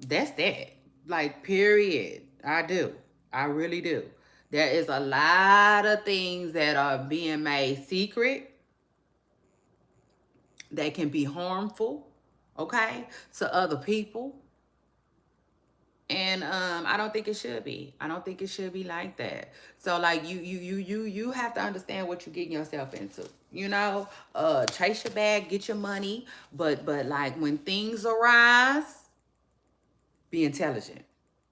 that's that. Like, period. I do. I really do. There is a lot of things that are being made secret that can be harmful, okay, to other people. And I don't think it should be. I don't think it should be like that. So like you have to understand what you're getting yourself into. You know, chase your bag, get your money, but like when things arise, be intelligent.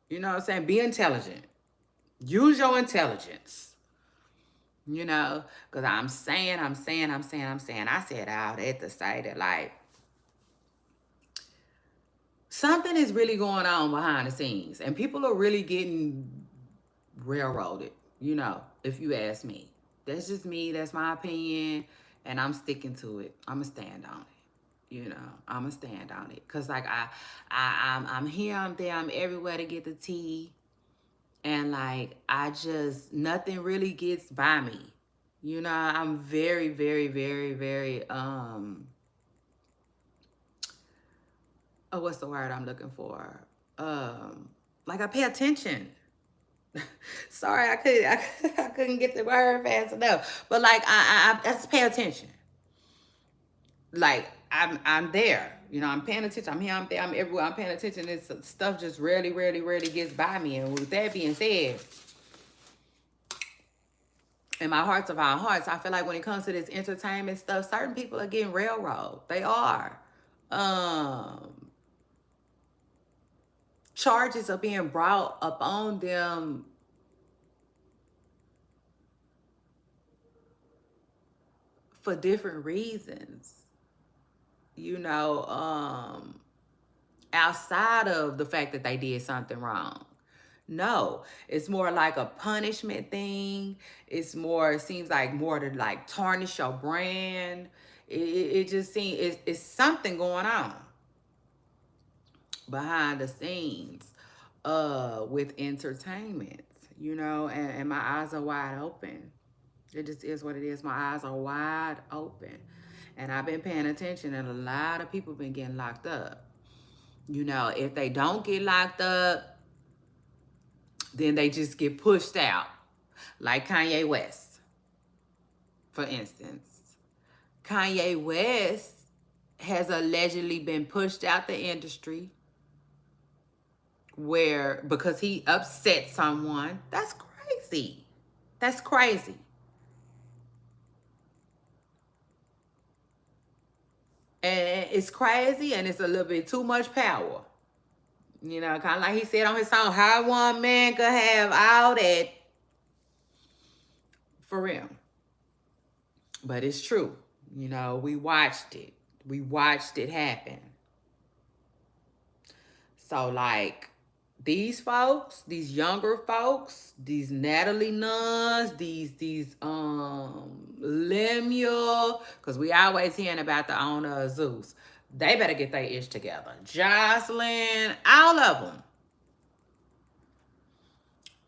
You know what I'm saying? Be intelligent. Use your intelligence. You know, because I said all that to say that, like, something is really going on behind the scenes, and people are really getting railroaded, you know, if you ask me. That's just me. That's my opinion, and I'm sticking to it. I'm going to stand on it. You know, I'm going to stand on it. Because, like, I'm here, I'm there, I'm everywhere to get the tea. And, like, nothing really gets by me. You know, I'm very, very, very, very, what's the word I'm looking for? Like, I pay attention. Sorry, I couldn't get the word fast enough. But, like, I just pay attention. Like, I'm there. You know, I'm paying attention. I'm here, I'm there, I'm everywhere. I'm paying attention. This stuff just rarely, rarely, rarely gets by me. And with that being said, in my hearts of our hearts, I feel like when it comes to this entertainment stuff, certain people are getting railroaded. They are. Charges are being brought upon them for different reasons. You know, outside of the fact that they did something wrong. No, it's more like a punishment thing. It seems like more to like tarnish your brand. It just seems it's something going on behind the scenes with entertainment, you know, and my eyes are wide open. It just is what it is. My eyes are wide open. And I've been paying attention, and a lot of people been getting locked up. You know, if they don't get locked up, then they just get pushed out. Like Kanye West, for instance. Kanye West has allegedly been pushed out the industry because he upset someone. That's crazy. That's crazy. And it's crazy, and it's a little bit too much power. You know, kind of like he said on his song, how one man could have all that, for real. But it's true. You know, we watched it. We watched it happen. So, like, these folks, these younger folks, these Natalie Nuns, these Lemuel, because we always hearing about the owner of Zeus. They better get their ish together. Jocelyn, all of them.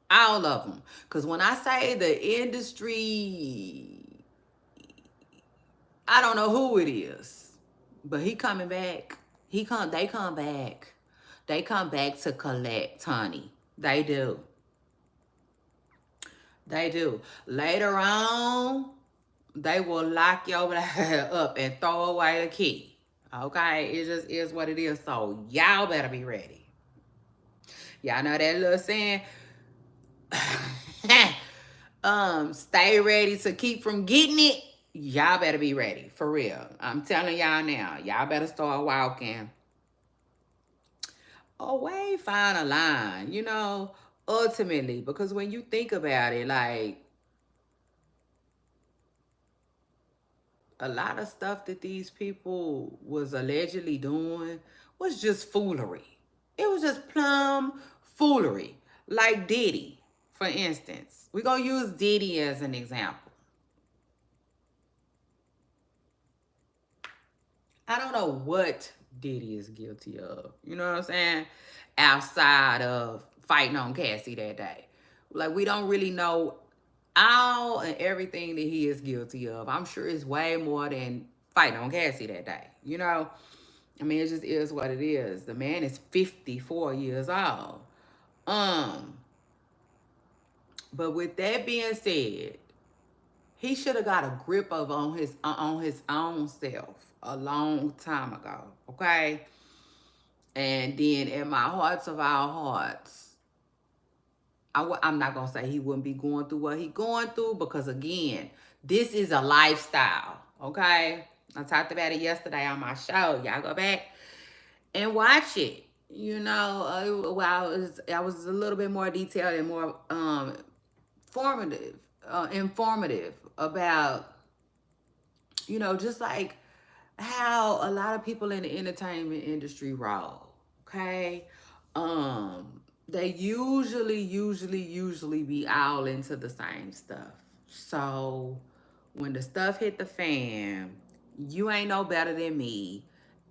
All of them. Because when I say the industry, I don't know who it is, but he coming back. They come back. They come back to collect, honey. They do. They do. Later on, they will lock your up and throw away the key. Okay? It just is what it is. So y'all better be ready. Y'all know that little saying? Stay ready to keep from getting it. Y'all better be ready. For real. I'm telling y'all now. Y'all better start walking away, find a line, you know, ultimately. Because when you think about it, like, a lot of stuff that these people was allegedly doing was just foolery. It was just plumb foolery. Like Diddy, for instance. We're going to use Diddy as an example. I don't know what Diddy is guilty of. You know what I'm saying? Outside of fighting on Cassie that day. Like, we don't really know all and everything that he is guilty of. I'm sure it's way more than fighting on Cassie that day. You know, I mean, it just is what it is. The man is 54 years old. Um, but with that being said, he should have got a grip of on his own self a long time ago. Okay, and then in my hearts of our hearts, I'm not gonna say he wouldn't be going through what he going through, because again, this is a lifestyle. Okay, I talked about it yesterday on my show. Y'all go back and watch it. You know, I was a little bit more detailed and more informative about, you know, just like how a lot of people in the entertainment industry roll. Okay, they usually be all into the same stuff. So when the stuff hit the fan, you ain't no better than me,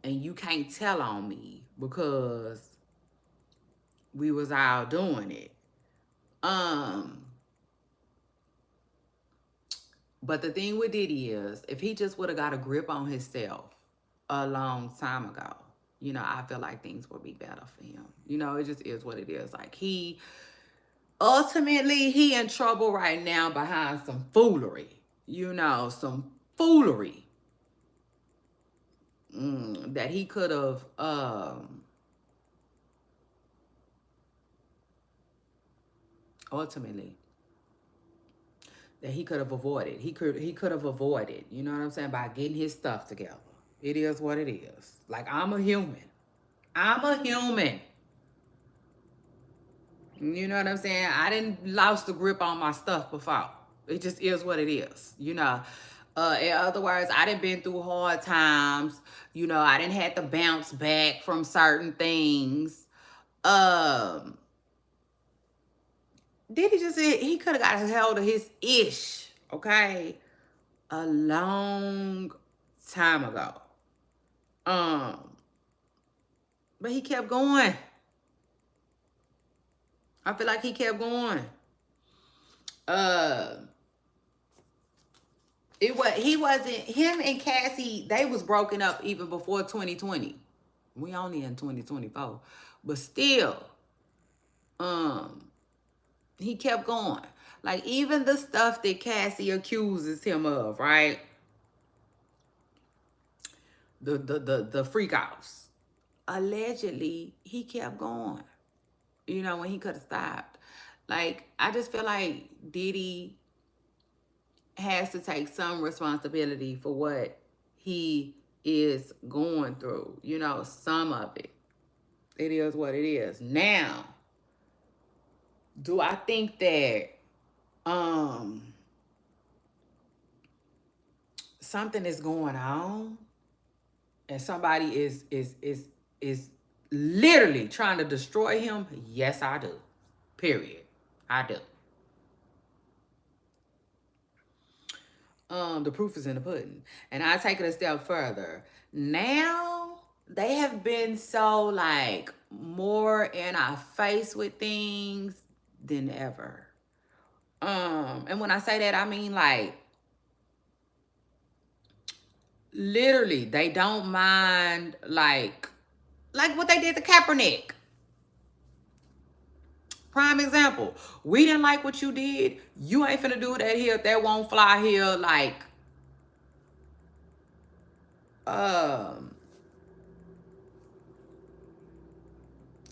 and you can't tell on me because we was all doing it. Um, but the thing with Diddy is, if he just would have got a grip on himself a long time ago, you know, I feel like things would be better for him. You know, it just is what it is. Like, he in trouble right now behind some foolery. You know, some foolery that he could have ultimately that he could have avoided. He could have avoided, you know what I'm saying, by getting his stuff together. It is what it is. Like, I'm a human. I'm a human. You know what I'm saying? I didn't lost the grip on my stuff before. It just is what it is, you know. In other words, I done been through hard times. You know, I didn't have to bounce back from certain things. Um, Did he just say he could have got a hold of his ish, okay, a long time ago. Um, but he kept going. I feel like he kept going. Uh, he wasn't him and Cassie. They was broken up even before 2020. We only in 2024, but still, um, he kept going. Like, even the stuff that Cassie accuses him of, right? The freak offs. Allegedly, he kept going. You know, when he could have stopped. Like, I just feel like Diddy has to take some responsibility for what he is going through. You know, some of it. It is what it is. Now, do I think that something is going on and somebody is literally trying to destroy him? Yes, I do. Period. I do. The proof is in the pudding. And I take it a step further. Now they have been so like more in our face with things than ever. And when I say that, I mean like literally they don't mind like what they did to Kaepernick. Prime example. We didn't like what you did. You ain't finna do that here. That won't fly here. Um,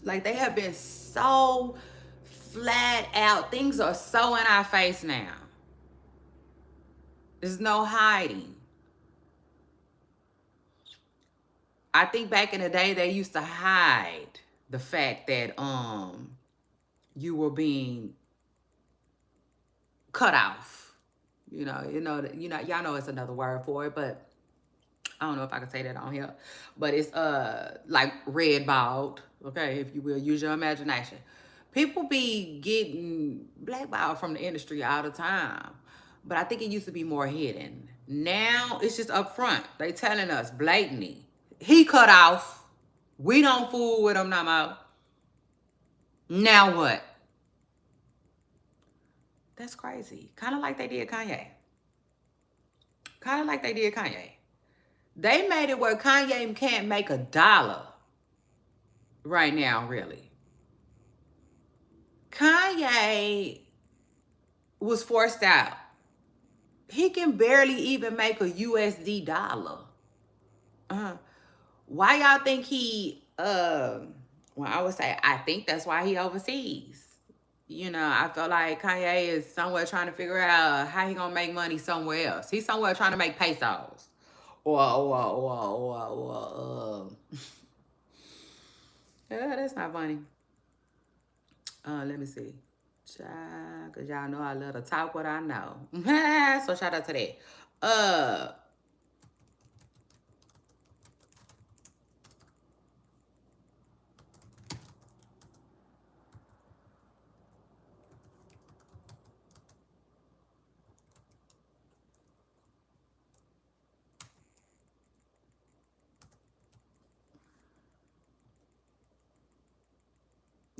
like they have been so flat out. Things are so in our face now. There's no hiding. I think back in the day they used to hide the fact that you were being cut off. Y'all know it's another word for it, but I don't know if I can say that on here. But it's like red balled, okay, if you will, use your imagination. People be getting blackballed from the industry all the time. But I think it used to be more hidden. Now it's just up front. They telling us blatantly. He cut off. We don't fool with him no more. Now what? That's crazy. Kind of like they did Kanye. Kind of like they did Kanye. They made it where Kanye can't make $1 right now, really. Kanye was forced out. He can barely even make a USD dollar. Uh, why y'all think he, well, I would say, I think that's why he overseas. You know, I feel like Kanye is somewhere trying to figure out how he gonna make money somewhere else. He's somewhere trying to make pesos. Yeah, that's not funny. Let me see. Child, cause y'all know I love to talk what I know. So shout out to that.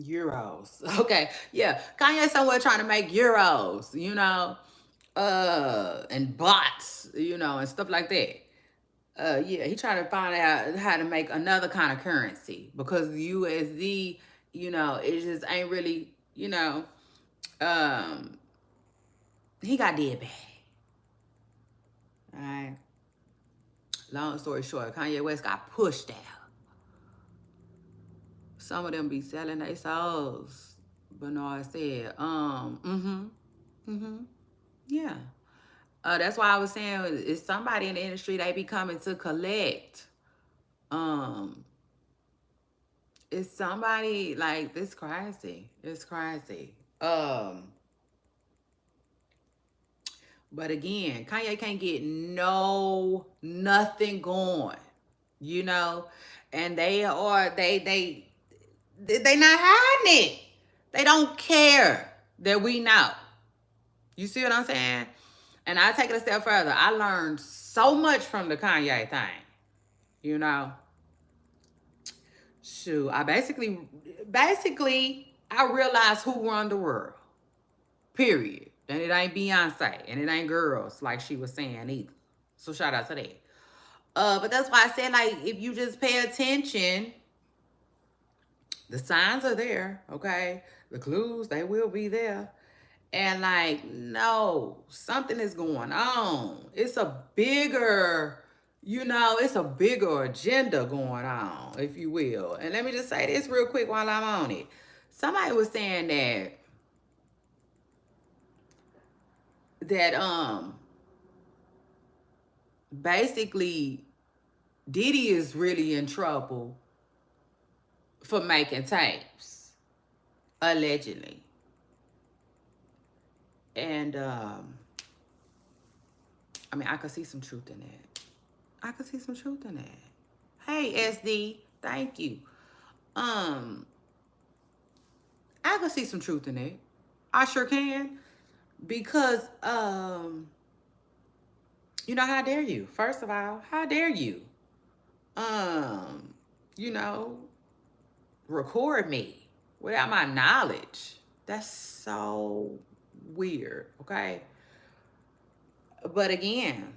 Euros. Okay. Yeah. Kanye somewhere trying to make euros, you know, and bots, you know, and stuff like that. Yeah, he trying to find out how to make another kind of currency because the USD, you know, it just ain't really, you know, um, he got dead bad. All right. Long story short, Kanye West got pushed out. Some of them be selling their souls. Bernard said, yeah. That's why I was saying it's somebody in the industry they be coming to collect. Um, it's somebody like this crazy. It's crazy. But again, Kanye can't get nothing going, you know, and they not hiding it. They don't care that we know. You see what I'm saying? And I take it a step further. I learned so much from the Kanye thing. You know, shoot. I basically, I realized who run the world. Period. And it ain't Beyonce, and it ain't girls like she was saying either. So shout out to that. But that's why I said like if you just pay attention, the signs are there. Okay, the clues they will be there. And like, no, something is going on. It's a bigger, you know, it's a bigger agenda going on, if you will. And let me just say this real quick while I'm on it. Somebody was saying that basically Diddy is really in trouble for making tapes, allegedly. And I mean, I could see some truth in that. I could see some truth in that. Hey, SD, thank you. Um, I could see some truth in it. I sure can. Because you know, how dare you? First of all, how dare you? Um, you know, record me without my knowledge. That's so weird, okay? But again,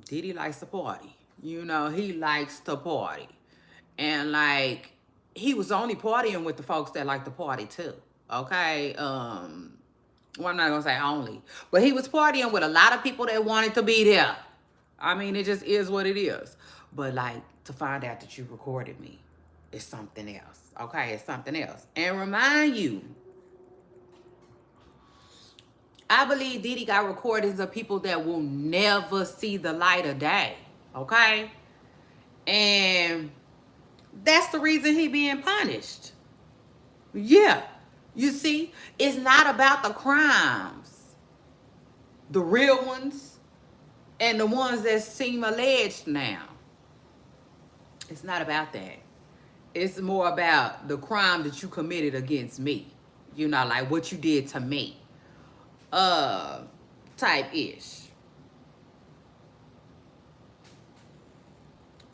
Diddy likes to party. You know, he likes to party. And like he was only partying with the folks that like to party too. Okay. Well, I'm not gonna say only, but he was partying with a lot of people that wanted to be there. I mean, it just is what it is. But like to find out that you recorded me is something else. Okay, it's something else. And remind you, I believe Diddy got recordings of people that will never see the light of day. Okay? And that's the reason he being punished. Yeah. You see, it's not about the crimes, the real ones, and the ones that seem alleged now. It's not about that. It's more about the crime that you committed against me. You know, like what you did to me. Uh, type ish.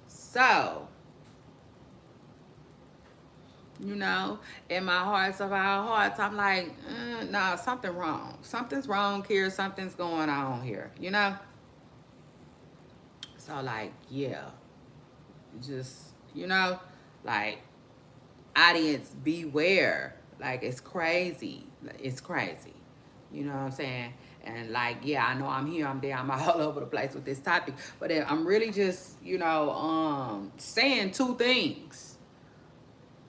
So, you know, in my hearts of our hearts, I'm like, nah, something wrong. Something's wrong here. Something's going on here, you know? So, like, yeah, just, you know, like, audience, beware. Like, it's crazy. It's crazy. You know what I'm saying? And, like, yeah, I know I'm here, I'm there, I'm all over the place with this topic. But I'm really just, you know, saying two things.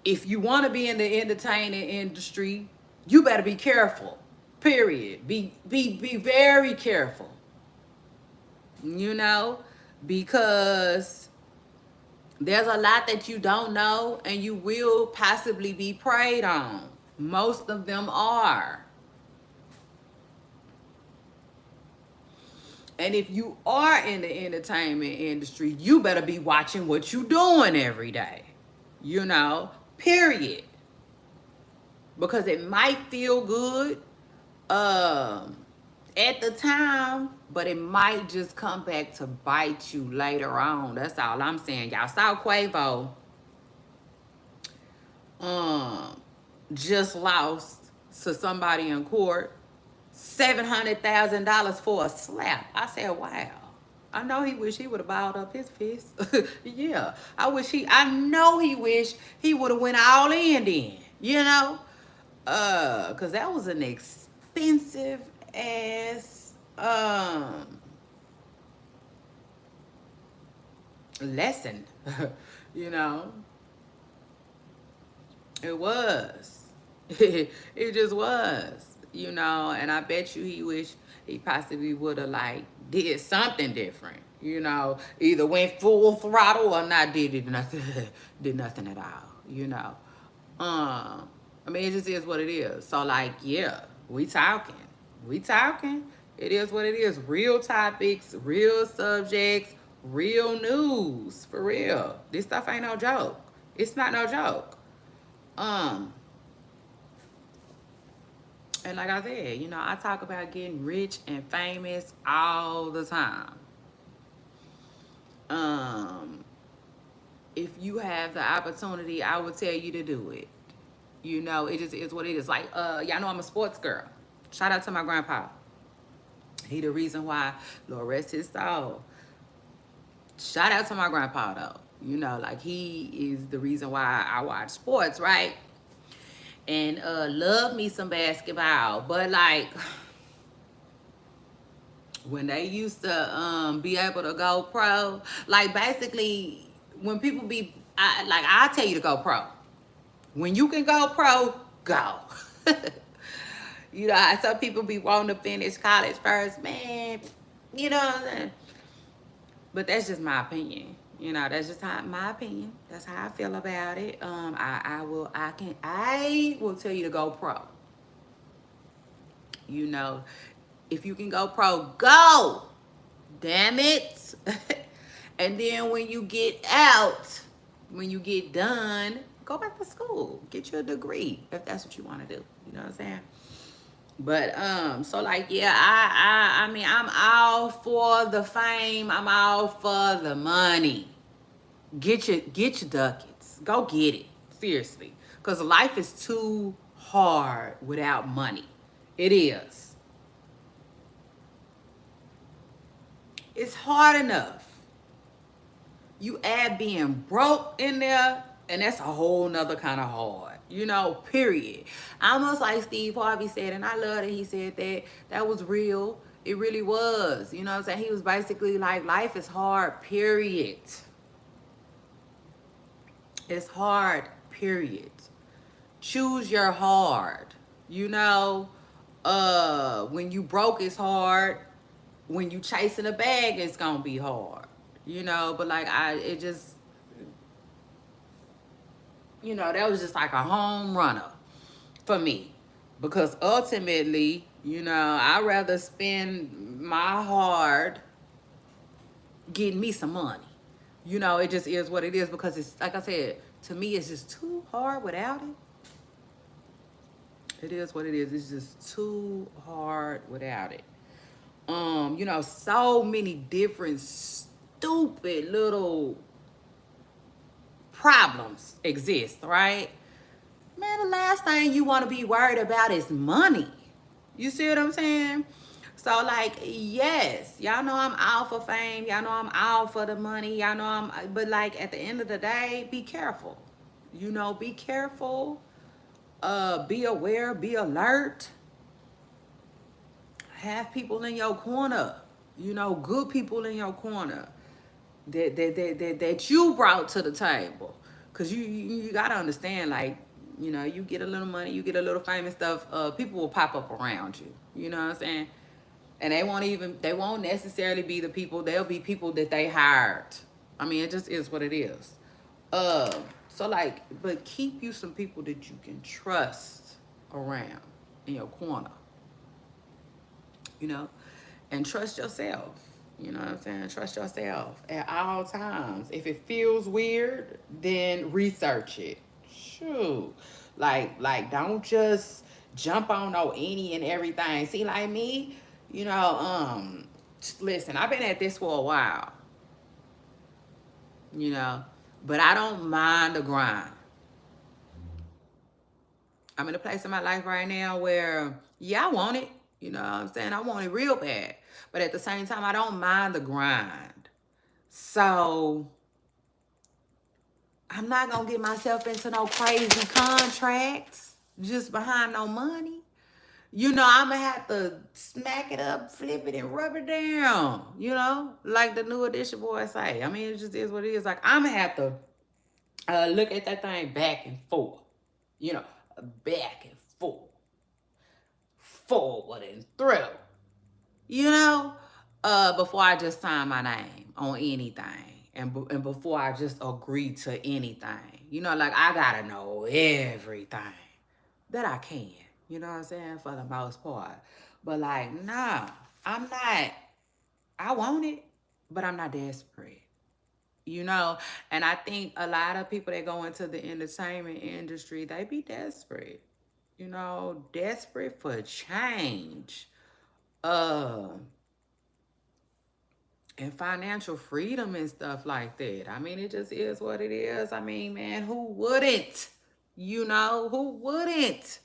If you want to be in the entertainment industry, you better be careful. Period. Be very careful. You know, because there's a lot that you don't know and you will possibly be preyed on. Most of them are. And if you are in the entertainment industry, you better be watching what you doing every day. You know, period. Because it might feel good at the time, but it might just come back to bite you later on. That's all I'm saying. Y'all saw Quavo just lost to somebody in court $700,000 for a slap. I said, wow. I know he wish he would have balled up his fist. Yeah. I know he wish he would have went all in then, you know? Cause that was an expensive ass lesson. You know, it was. It just was, you know, and I bet you he wish he possibly would have like did something different, you know, either went full throttle or not did nothing, did nothing at all, you know. I mean, it just is what it is. So like, yeah, we talking. We talking. It is what it is. Real topics, real subjects, real news. For real. This stuff ain't no joke. It's not no joke. Um, and like I said, you know, I talk about getting rich and famous all the time. Um, if you have the opportunity, I would tell you to do it. You know, it just is what it is. Like, y'all know I'm a sports girl. Shout out to my grandpa. He the reason why, Lord rest his soul. Shout out to my grandpa though. You know, like he is the reason why I watch sports, right? And love me some basketball. But like when they used to be able to go pro, like basically when people I tell you to go pro. When you can go pro, go. You know, some people be wanting to finish college first, man. You know what I'm saying? But that's just my opinion. You know, that's just my opinion. That's how I feel about it. I will tell you to go pro. You know, if you can go pro, go. Damn it. And then when you get out, when you get done, go back to school. Get your degree if that's what you want to do. You know what I'm saying? But so like yeah, I mean I'm all for the fame. I'm all for the money. Get your ducats. Go get it. Seriously. Because life is too hard without money. It is. It's hard enough. You add being broke in there, and that's a whole nother kind of hard. You know, period. Almost like Steve Harvey said, and I love that he said that. That was real. It really was. You know what I'm saying? He was basically like, life is hard, period. It's hard, period. Choose your hard. You know, when you broke, it's hard. When you chasing a bag, it's gonna be hard. You know, but like it just, you know, that was just like a home runner for me. Because ultimately, you know, I'd rather spend my hard getting me some money. You know, it just is what it is because it's, like I said, to me, it's just too hard without it. It is what it is. It's just too hard without it. You know, so many different stupid little problems exist, right? Man, the last thing you want to be worried about is money. You see what I'm saying? So like, yes, y'all know I'm out for fame. Y'all know I'm out for the money. Y'all know but like at the end of the day, be careful. You know, be careful. Be aware, be alert. Have people in your corner. You know, good people in your corner that you brought to the table. Cause you gotta understand, like, you know, you get a little money, you get a little fame and stuff, people will pop up around you. You know what I'm saying? And they won't necessarily be the people, they'll be people that they hired. I mean, it just is what it is. Uh, so like, but keep you some people that you can trust around in your corner, you know, and trust yourself. You know what I'm saying? Trust yourself at all times. If it feels weird, then research it. Shoot. Don't just jump on any and everything. See, like me, you know, listen, I've been at this for a while, you know, but I don't mind the grind. I'm in a place in my life right now where, yeah, I want it. You know what I'm saying? I want it real bad. But at the same time, I don't mind the grind. So I'm not going to get myself into no crazy contracts just behind no money. You know, I'm going to have to smack it up, flip it, and rub it down. You know, like the New Edition boys say. I mean, it just is what it is. Like, I'm going to have to look at that thing back and forth. You know, back and forth, forward and through. You know, before I just sign my name on anything, and before I just agree to anything. You know, like I gotta know everything that I can. You know what I'm saying? For the most part, but like, nah, I'm not. I want it, but I'm not desperate. You know, and I think a lot of people that go into the entertainment industry, they be desperate. You know, desperate for change. Uh, and financial freedom and stuff like that. I mean, it just is what it is. I mean, man, who wouldn't? You know, who wouldn't?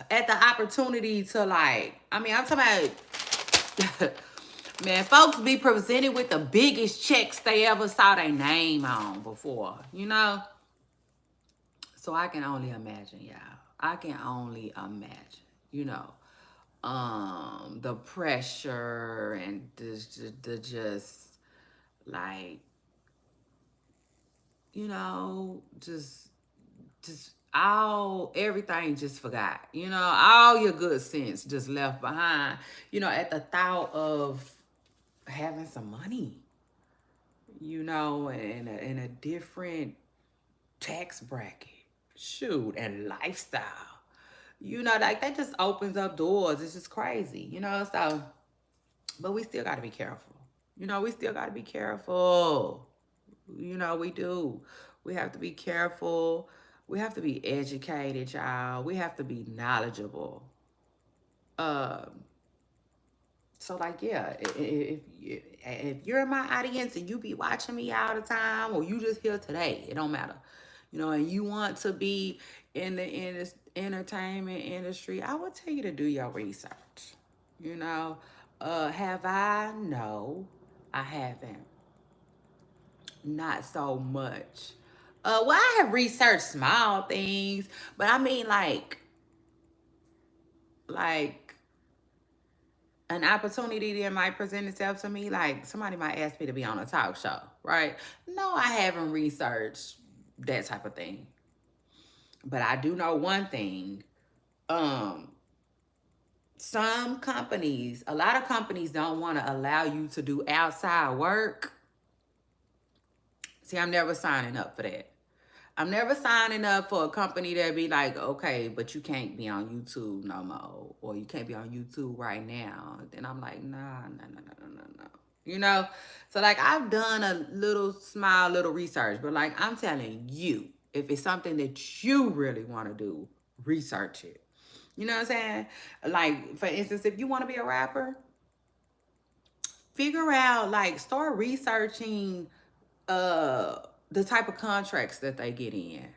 At the opportunity to like, I mean, I'm talking about, man, folks be presented with the biggest checks they ever saw their name on before, you know? So I can only imagine, y'all. I can only imagine, you know, the pressure and the just like, you know, just all everything just forgot. You know, all your good sense just left behind, you know, at the thought of having some money, you know, in a different tax bracket. Shoot, and lifestyle. You know, like that just opens up doors. It's just crazy, you know. So, but we still got to be careful. You know, we still got to be careful. You know, we do. We have to be careful. We have to be educated, y'all. We have to be knowledgeable. Um, so like, yeah, if you're in my audience and you be watching me all the time, or you just here today, it don't matter. You know, and you want to be in this entertainment industry, I would tell you to do your research. You know, have I? No, I haven't. Not so much. Well, I have researched small things, but I mean like an opportunity that might present itself to me, like somebody might ask me to be on a talk show, right? No, I haven't researched that type of thing. But I do know one thing. Um, some companies, a lot of companies don't want to allow you to do outside work. See, I'm never signing up for that. I'm never signing up for a company that be like, okay, but you can't be on YouTube no more, or you can't be on YouTube right now. Then I'm like, nah, nah, nah, nah, nah, nah, nah. You know? So like I've done a little small little research, but like I'm telling you, if it's something that you really want to do, research it. You know what I'm saying? Like, for instance, if you want to be a rapper, figure out, like, start researching uh the type of contracts that they get in.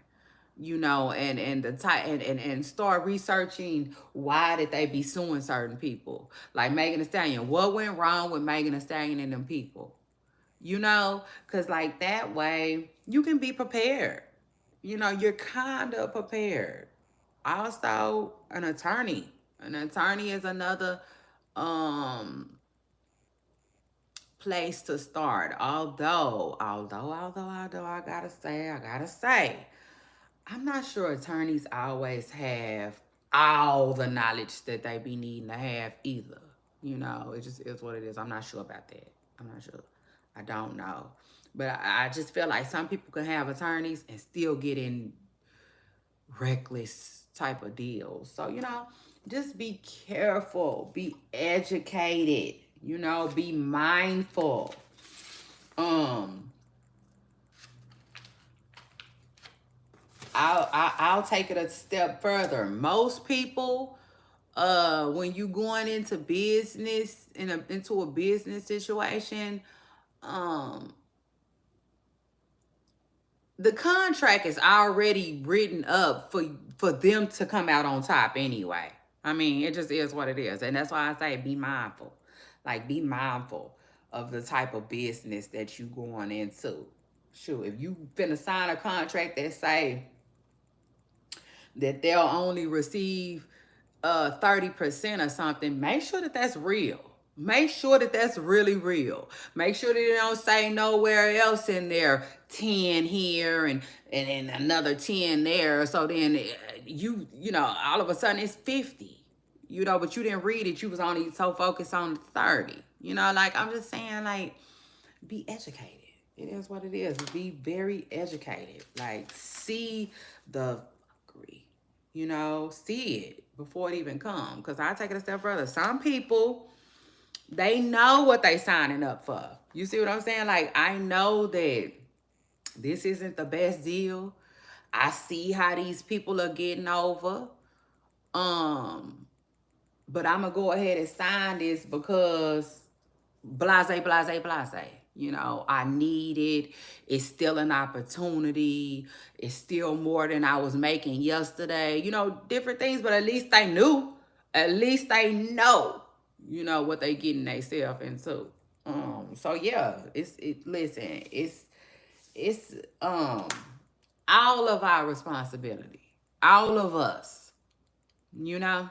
you know, and the type and start researching why did they be suing certain people. Like Megan Thee Stallion. What went wrong with Megan Thee Stallion and them people? You know, because like that way you can be prepared. You know, you're kind of prepared. Also, an attorney. An attorney is another um place to start. Although I gotta say, I'm not sure attorneys always have all the knowledge that they be needing to have either. You know, it just is what it is. I'm not sure about that. I'm not sure. I don't know. But I just feel like some people can have attorneys and still get in reckless type of deals. So, you know, just be careful, be educated, you know, be mindful. Um, I'll take it a step further. Most people, when you going into business into a business situation, um, the contract is already written up for them to come out on top anyway. I mean, it just is what it is, and that's why I say be mindful. Like, be mindful of the type of business that you going into. Sure, if you finna sign a contract that say that they'll only receive 30% or something, make sure that that's real. Make sure that that's really real. Make sure that they don't say nowhere else in there 10 here and another 10 there. So then you know, all of a sudden it's 50. You know, but you didn't read it. You was only so focused on the 30. You know, like I'm just saying, like, be educated. It is what it is. Be very educated. Like, see the fuckery. You know, see it before it even come. Because I take it a step further. Some people, they know what they signing up for. You see what I'm saying? Like, I know that this isn't the best deal. I see how these people are getting over. Um, but I'm gonna go ahead and sign this because blase, blase, blase. You know, I need it. It's still an opportunity. It's still more than I was making yesterday. You know, different things, but at least they knew. At least they know, you know, what they getting themselves into. So yeah, listen, it's all of our responsibility. All of us, you know,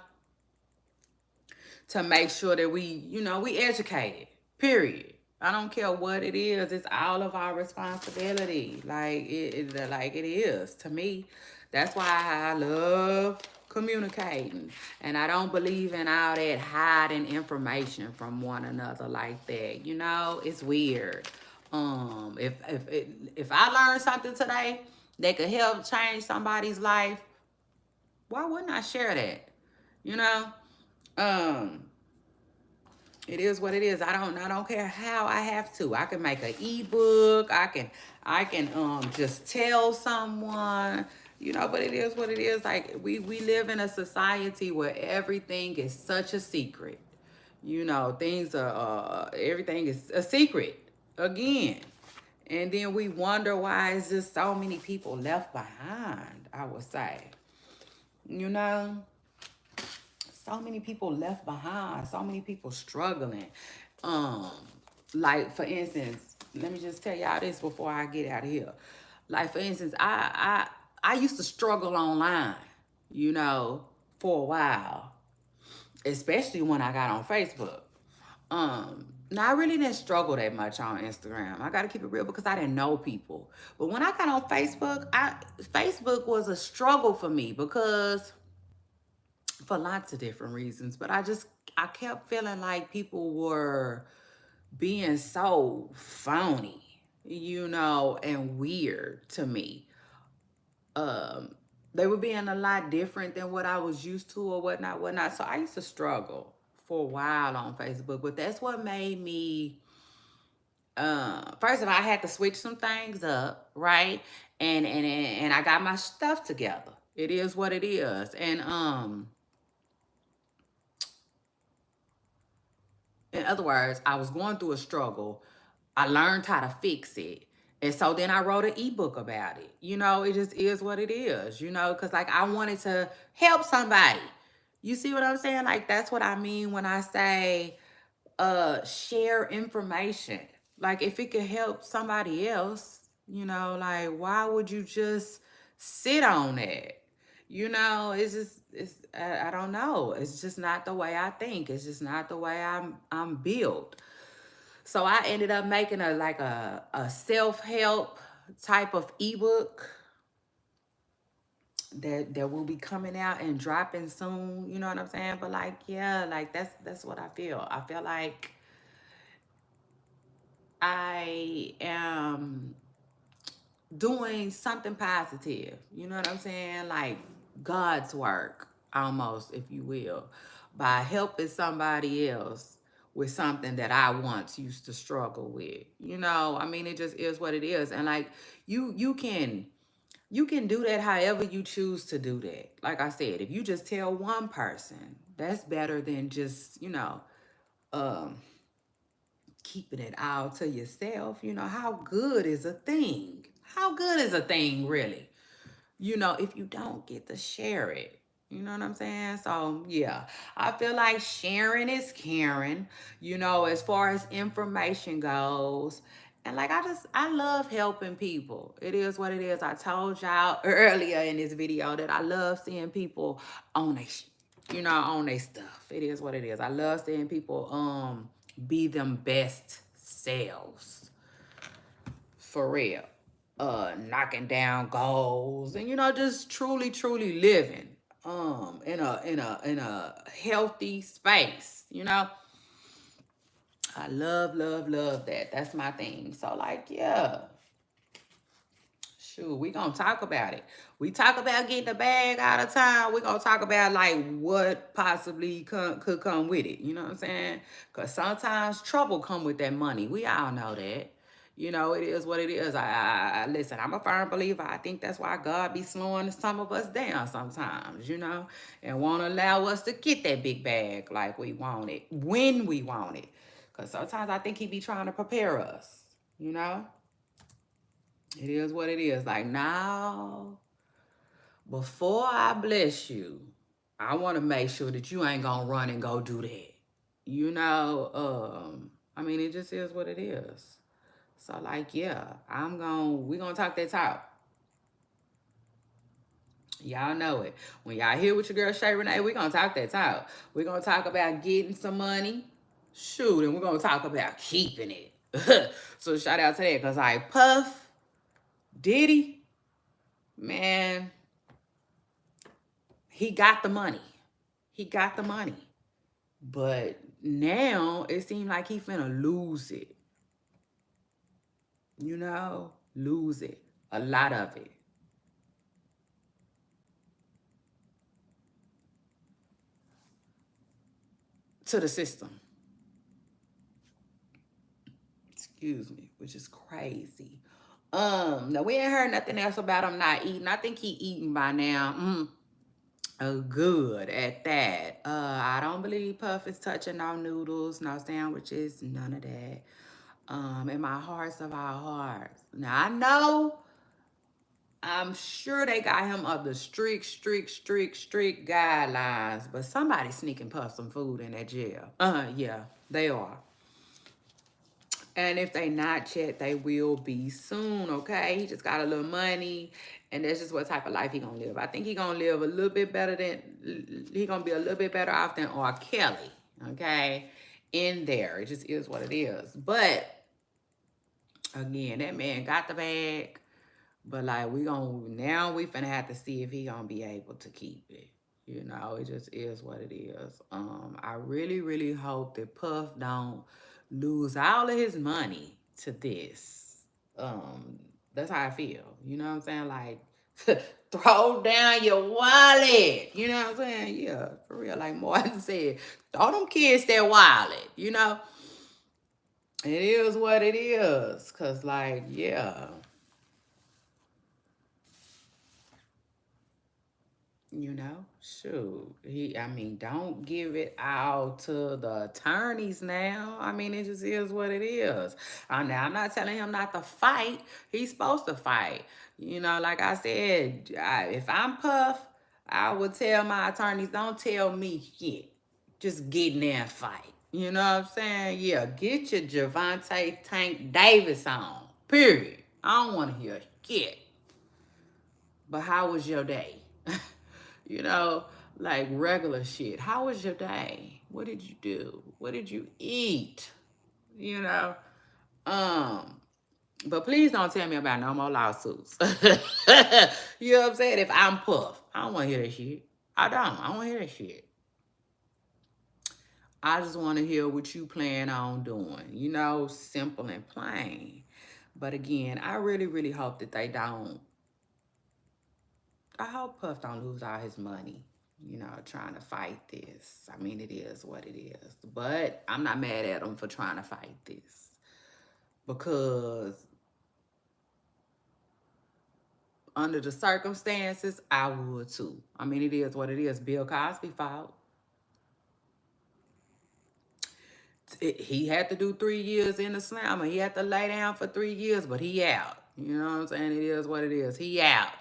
to make sure that we, you know, we educated. Period. I don't care what it is. It's all of our responsibility. Like it is to me. That's why I love communicating, and I don't believe in all that hiding information from one another like that. You know, it's weird. If I learned something today that could help change somebody's life, why wouldn't I share that? You know, um, it is what it is. I don't care how I have to. I can make an ebook. I can just tell someone, you know, but it is what it is. Like we live in a society where everything is such a secret. You know, things are everything is a secret again. And then we wonder why is just so many people left behind, I would say. You know? So many people left behind, so many people struggling. Um, like for instance, let me just tell y'all this before I get out of here. Like for instance, I used to struggle online, you know, for a while, especially when I got on Facebook. Now I really didn't struggle that much on Instagram. I gotta keep it real because I didn't know people. But when I got on Facebook, Facebook was a struggle for me because for lots of different reasons, but I kept feeling like people were being so phony, you know, and weird to me. um they were being a lot different than what I was used to or whatnot. So I used to struggle for a while on Facebook, but that's what made me first of all, I had to switch some things up, right? And I got my stuff together. It is what it is. And in other words, I was going through a struggle. I learned how to fix it. And so then I wrote an ebook about it. You know, it just is what it is, you know, because like I wanted to help somebody. You see what I'm saying? Like that's what I mean when I say share information. Like if it could help somebody else, you know, like why would you just sit on it? You know, it's just I don't know. It's just not the way I think. It's just not the way I'm built. So I ended up making a self-help type of ebook that will be coming out and dropping soon. You know what I'm saying? But like, yeah, like that's what I feel. I feel like I am doing something positive. You know what I'm saying? Like God's work, almost, if you will, by helping somebody else with something that I once used to struggle with. You know, I mean, it just is what it is. And like you can do that however you choose to do that. Like I said, if you just tell one person, that's better than just, you know, um keeping it all to yourself. You know, how good is a thing? How good is a thing really? You know, if you don't get to share it. You know what I'm saying? So, yeah, I feel like sharing is caring, you know, as far as information goes. And like, I love helping people. It is what it is. I told y'all earlier in this video that I love seeing people on their, you know, on their stuff. It is what it is. I love seeing people be them best selves. For real. Knocking down goals and, you know, just truly living in a healthy space, you know. I love that. That's my thing. So like, yeah, shoot, we gonna talk about it. We talk about getting the bag out of town. We gonna talk about like what possibly could come with it. You know what I'm saying? Cause sometimes trouble come with that money. We all know that. You know, it is what it is. I listen. I'm a firm believer. I think that's why God be slowing some of us down sometimes. You know, and won't allow us to get that big bag like we want it when we want it. Cause sometimes I think He be trying to prepare us. You know. It is what it is. Like now, before I bless you, I want to make sure that you ain't gonna run and go do that. You know, I mean, it just is what it is. So like, yeah, we gonna talk that talk. Y'all know it. When y'all hear with your girl Shay Renee, we gonna talk that talk. We gonna talk about getting some money. Shoot, and we're gonna talk about keeping it. So shout out to that, cause like Puff, Diddy, man, he got the money. He got the money. But now it seems like he finna lose it. You know? Lose it. A lot of it. To the system. Excuse me. Which is crazy. No, we ain't heard nothing else about him not eating. I think he eating by now. Good at that. I don't believe Puff is touching no noodles, no sandwiches, none of that. In my hearts of our hearts. Now I know, I'm sure they got him of the strict guidelines, but somebody sneaking Puff some food in that jail. Yeah, they are. And if they not yet, they will be soon, okay? He just got a little money, and that's just what type of life he gonna live. I think he gonna live a little bit better he gonna be a little bit better off than R. Kelly, okay? In there, it just is what it is. But, again, that man got the bag. But like we finna have to see if he gonna be able to keep it. You know, it just is what it is. I really hope that Puff don't lose all of his money to this. That's how I feel. You know what I'm saying? Like throw down your wallet. You know what I'm saying? Yeah, for real. Like Martin said, throw them kids their wallet. You know, it is what it is. Cause like, yeah. You know, shoot. I mean, don't give it all to the attorneys now. I mean, it just is what it is. I'm not telling him not to fight. He's supposed to fight. You know, like I said, if I'm Puff, I would tell my attorneys, don't tell me shit. Just get in there and fight. You know what I'm saying? Yeah, get your Javante Tank Davis on. Period. I don't want to hear shit. But how was your day? You know, like regular shit. How was your day? What did you do? What did you eat? You know? Um, but please don't tell me about no more lawsuits. You know what I'm saying? If I'm Puff, I don't want to hear that shit. I don't. I don't want to hear that shit. I just want to hear what you plan on doing. You know, simple and plain. But again, I really, really hope that they don't. I hope Puff don't lose all his money, you know, trying to fight this. I mean, it is what it is. But I'm not mad at him for trying to fight this. Because under the circumstances, I would too. I mean, it is what it is. Bill Cosby fault. He had to do 3 years in the slammer. He had to lay down for 3 years, but he out. You know what I'm saying? It is what it is. He out.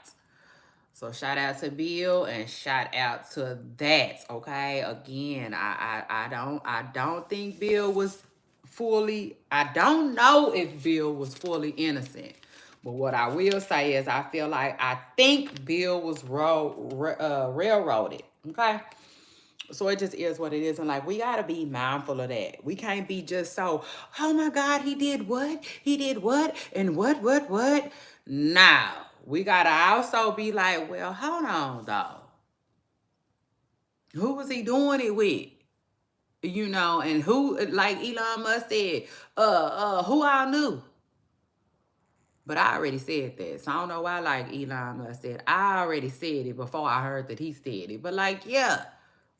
So shout out to Bill and shout out to that. Okay. Again, I don't think Bill was fully, I don't know if Bill was fully innocent. But what I will say is I think Bill was railroaded. Okay. So it just is what it is. And like, we got to be mindful of that. We can't be just so, oh my God, he did what? He did what? And what? Now, we got to also be like, well, hold on though. Who was he doing it with? You know, and who, like Elon Musk said, who all knew? But I already said that. So I don't know why, like Elon Musk said. I already said it before I heard that he said it. But like, yeah,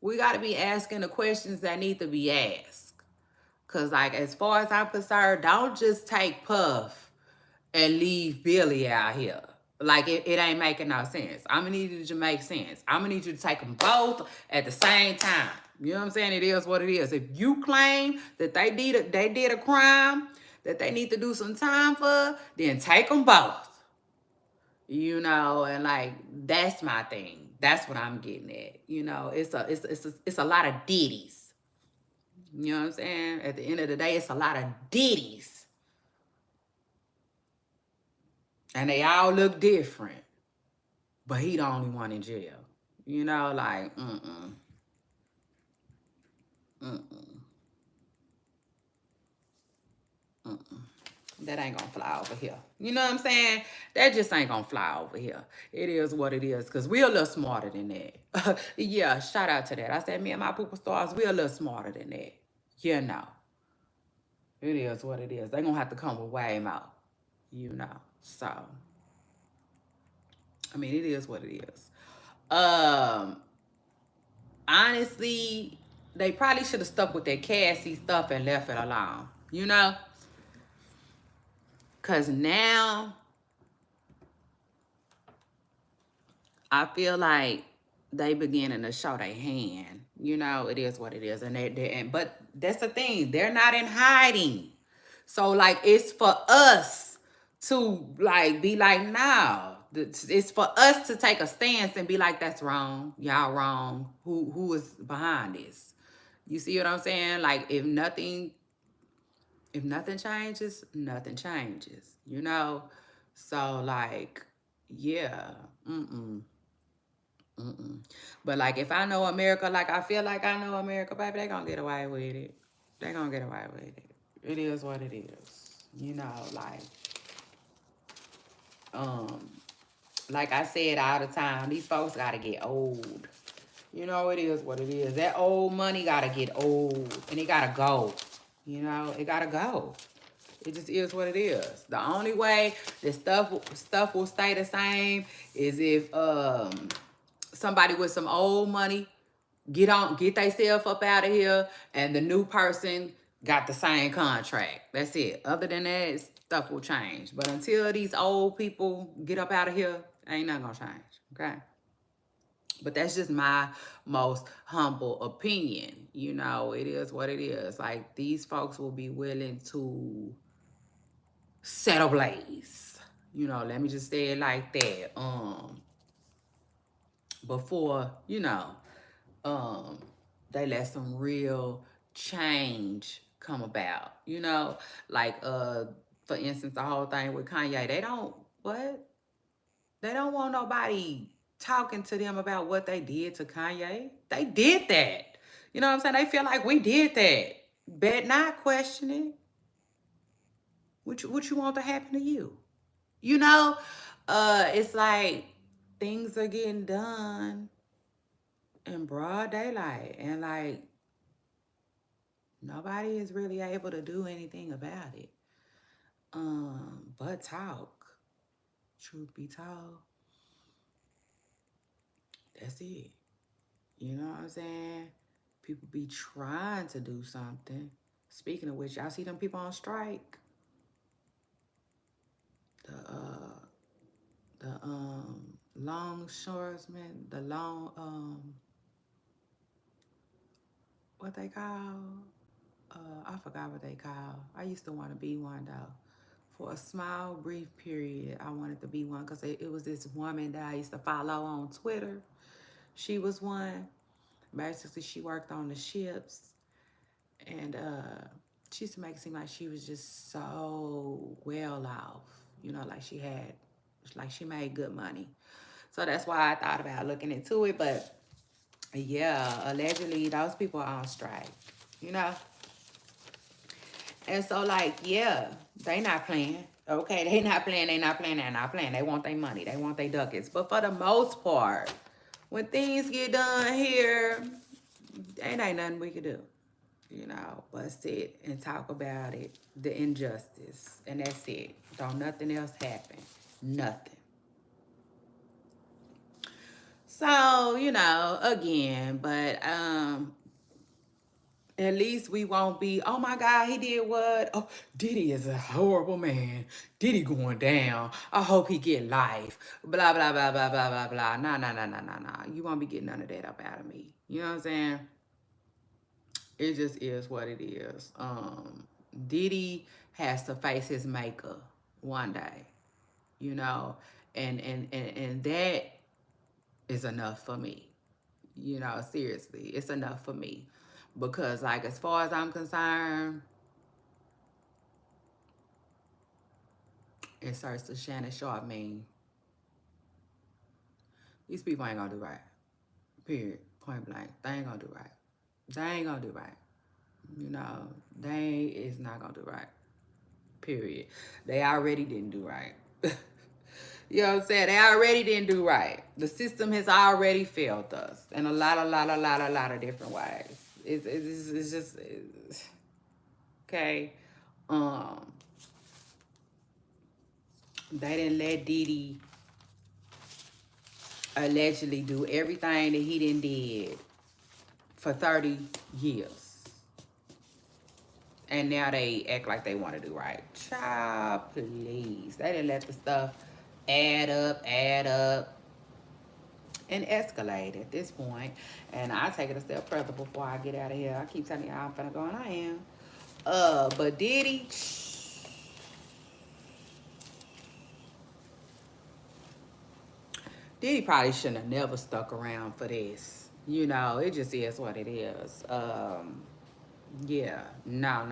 we got to be asking the questions that need to be asked. Because, like, as far as I'm concerned, don't just take Puff and leave Billy out here. Like, it ain't making no sense. I'm going to need you to make sense. I'm going to need you to take them both at the same time. You know what I'm saying? It is what it is. If you claim that they did a crime that they need to do some time for, then take them both. You know, and like, that's my thing. That's what I'm getting at. You know, it's a lot of ditties. You know what I'm saying? At the end of the day, it's a lot of ditties. And they all look different. But he the only one in jail. You know, like, mm-mm. That ain't gonna fly over here. You know what I'm saying? That just ain't gonna fly over here. It is what it is, because we're a little smarter than that. Yeah, shout out to that. I said, me and my Pooper Stars, we're a little smarter than that. You know. It is what it is. They're gonna have to come with way more. You know. So, I mean, it is what it is. Honestly, they probably should have stuck with their Cassie stuff and left it alone. You know? Because now I feel like they beginning to show their hand. You know, it is what it is. But that's the thing. They're not in hiding. So, like, it's for us to, like, be like, no. It's for us to take a stance and be like, that's wrong. Y'all wrong. Who is behind this? You see what I'm saying? Like, if nothing changes, nothing changes. You know? So, like, yeah. But like, if I know America, like I feel like I know America, baby, they gonna get away with it. They gonna get away with it. It is what it is. You know, um, like I said all the time, these folks gotta get old. You know, it is what it is. That old money gotta get old, and it gotta go. You know, it gotta go. It just is what it is. The only way that stuff will stay the same is if somebody with some old money get themselves up out of here, and the new person got the same contract. That's it. Other than that, stuff will change. But until these old people get up out of here, ain't nothing gonna change. Okay. But that's just my most humble opinion. You know, it is what it is. Like, these folks will be willing to set ablaze. You know, let me just say it like that. Before, um, they let some real change come about. Like for instance, the whole thing with Kanye, they don't want nobody talking to them about what they did to Kanye. They did that. You know what I'm saying? They feel like we did that. Bet not question it. What you want to happen to you? You know? It's like things are getting done in broad daylight, and like nobody is really able to do anything about it. But talk. Truth be told, that's it. You know what I'm saying? People be trying to do something. Speaking of which, y'all see them people on strike? The longshoresmen, the long what they call? I forgot what they call. I used to want to be one though. For a small, brief period, I wanted to be one because it was this woman that I used to follow on Twitter. She was one. Basically, she worked on the ships, and she used to make it seem like she was just so well off. Like she made good money. So that's why I thought about looking into it. But yeah, allegedly, those people are on strike, you know? And so, like, yeah, they not playing. Okay, they not playing, they not playing, they not playing. They want their money, they want their ducats. But for the most part, when things get done here, ain't nothing we can do. But sit and talk about it, the injustice, and that's it. Don't nothing else happen. Nothing. So, again, but at least we won't be, oh my God, he did what? Oh, Diddy is a horrible man. Diddy going down. I hope he get life. Blah, blah, blah, blah, blah, blah, blah. Nah, nah, nah, nah, nah, nah. You won't be getting none of that up out of me. You know what I'm saying? It just is what it is. Diddy has to face his maker one day, you know, and that is enough for me. Seriously, it's enough for me. Because like as far as I'm concerned, it starts to Shannon Sharp mean these people ain't gonna do right. Period. Point blank. They ain't gonna do right. They ain't gonna do right. They is not gonna do right. Period. They already didn't do right. You know what I'm saying? They already didn't do right. The system has already failed us in a lot of different ways. It's just okay. Um, they didn't let Diddy allegedly do everything that he didn't did for 30 years. And now they act like they want to do right. Child, please. They didn't let the stuff add up, and escalate at this point. And I take it a step further before I get out of here. I keep telling y'all I'm finna go, and I am. But Diddy probably shouldn't have never stuck around for this. It just is what it is. Yeah, no.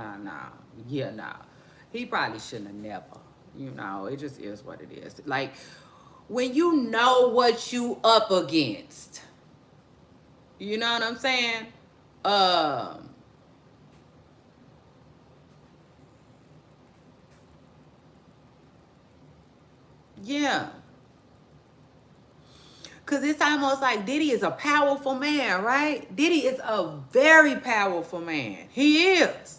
Yeah, no. He probably shouldn't have never. It just is what it is. Like, when you know what you up against, you know what I'm saying? Um, yeah. Because it's almost like Diddy is a powerful man, right? Diddy is a very powerful man. He is.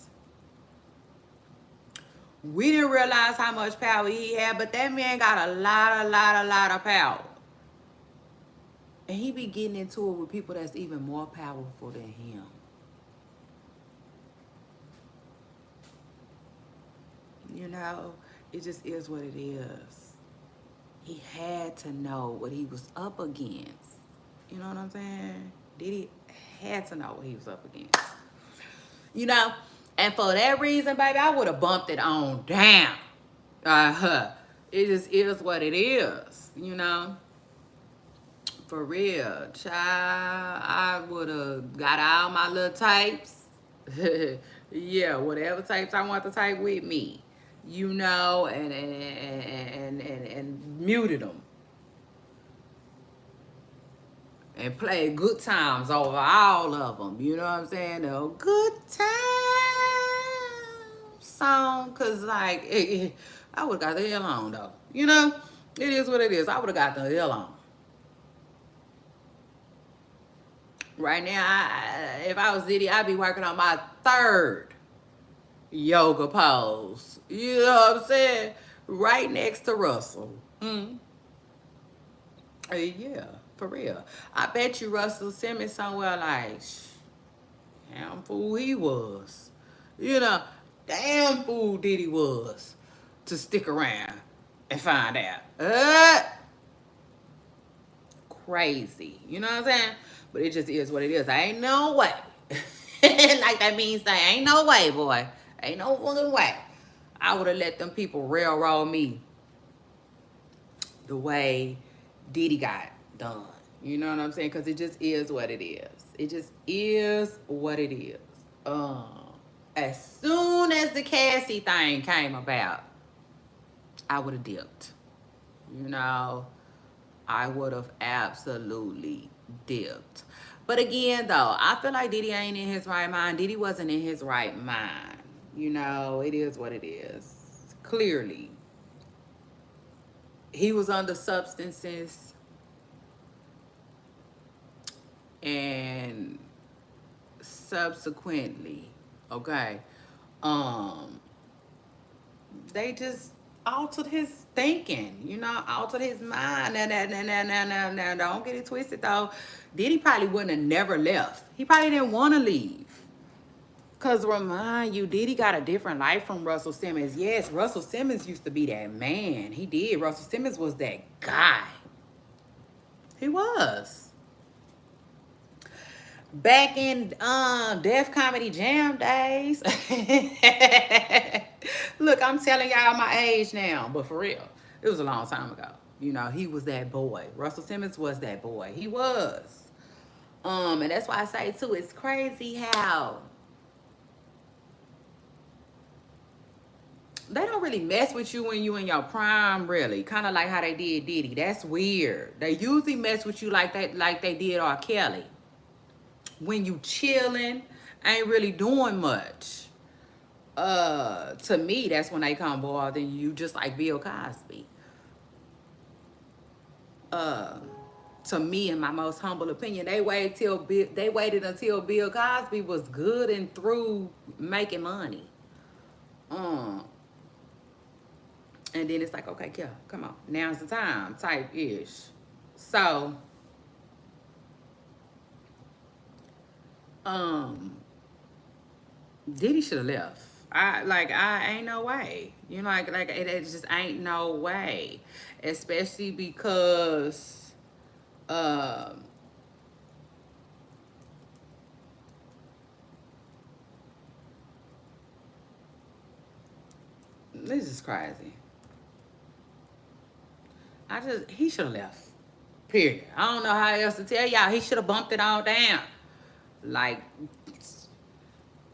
We didn't realize how much power he had, but that man got a lot of power. And he be getting into it with people that's even more powerful than him. It just is what it is. He had to know what he was up against. You know what I'm saying? Diddy had to know what he was up against. You know? And for that reason, baby, I would have bumped it on down. It just is what it is, you know? For real. Child, I would have got all my little types. Yeah, whatever types I want to type with me. You know, and muted them. And play good times over all of them. You know what I'm saying? A good time song. Because, like, I would have got the hell on, though. You know? It is what it is. I would have got the hell on. Right now, if I was Diddy, I'd be working on my third yoga pose. You know what I'm saying? Right next to Russell. Yeah, for real. I bet you Russell Simmons somewhere like, damn fool he was. You know, damn fool Diddy was to stick around and find out. Crazy. You know what I'm saying? But it just is what it is. I ain't no way. Like that means say, ain't no way, boy. Ain't no fucking way. I would have let them people railroad me the way Diddy got done. You know what I'm saying? Because it just is what it is. It just is what it is. As soon as the Cassie thing came about, I would have dipped. You know, I would have absolutely dipped. But again, though, I feel like Diddy ain't in his right mind. Diddy wasn't in his right mind. You know, it is what it is. Clearly. He was under substances. And subsequently, okay, they just altered his thinking, you know, altered his mind. Now, don't get it twisted though. Diddy probably wouldn't have never left. He probably didn't want to leave. Cause remind you, Diddy got a different life from Russell Simmons. Yes, Russell Simmons used to be that man. He did. Russell Simmons was that guy. He was. Back in Def Comedy Jam days. Look, I'm telling y'all my age now, but for real, it was a long time ago. You know, he was that boy. Russell Simmons was that boy. He was. And that's why I say too, it's crazy how they don't really mess with you when you in your prime, really. Kind of like how they did Diddy. That's weird. They usually mess with you like that, like they did R. Kelly. When you chilling, ain't really doing much. To me, that's when they come bothering you, just like Bill Cosby. To me, in my most humble opinion, they waited until Bill Cosby was good and through making money. And then it's like, okay, yeah, come on, now's the time, type ish. So, Diddy should have left. I ain't no way. You know, like it just ain't no way. Especially because this is crazy. He should have left. Period. I don't know how else to tell y'all. He should have bumped it all down. Like,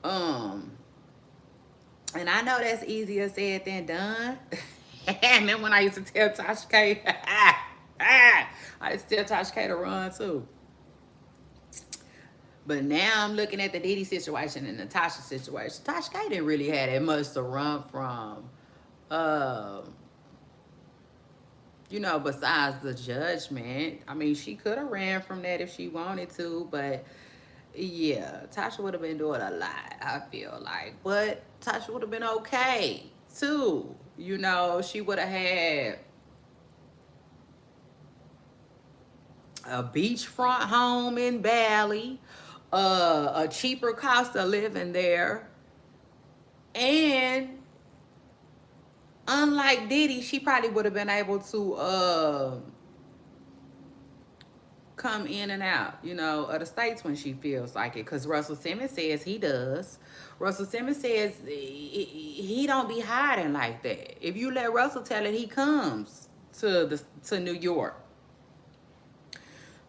and I know that's easier said than done. And then when I used to tell Tasha K, I used to tell Tasha K to run too. But now I'm looking at the Diddy situation and the Tasha situation. Tasha K didn't really have that much to run from. You know, besides the judgment. I mean, she could have ran from that if she wanted to, but yeah, Tasha would have been doing a lot, I feel like. But Tasha would have been okay, too. You know, she would have had a beachfront home in Bali, a cheaper cost of living there, and unlike Diddy, she probably would have been able to come in and out, you know, of the states when she feels like it. Because Russell Simmons says he does. Russell Simmons says he don't be hiding like that. If you let Russell tell it, he comes to New York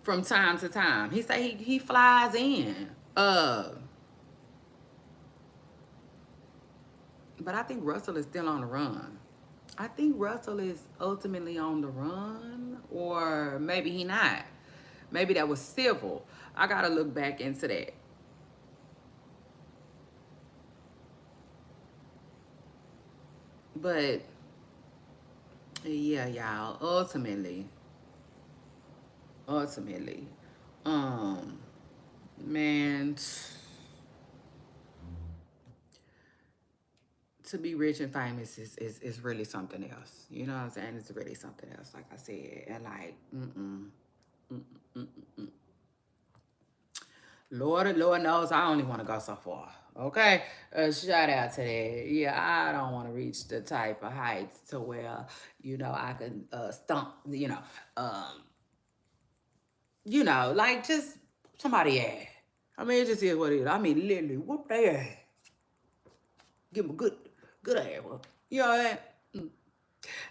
from time to time. He say he flies in. But I think Russell is still on the run. I think Russell is ultimately on the run, or maybe he not. Maybe that was civil. I gotta look back into that. But yeah, y'all. Ultimately, um, man, to be rich and famous is really something else. You know what I'm saying? It's really something else. Like I said, and like, Lord knows I only want to go so far. Okay, shout out to that. Yeah, I don't want to reach the type of heights to where I can stomp. Like just somebody ass. I mean, it just is what it is. I mean, literally whoop their ass. Give them a good ass. You know what I mean?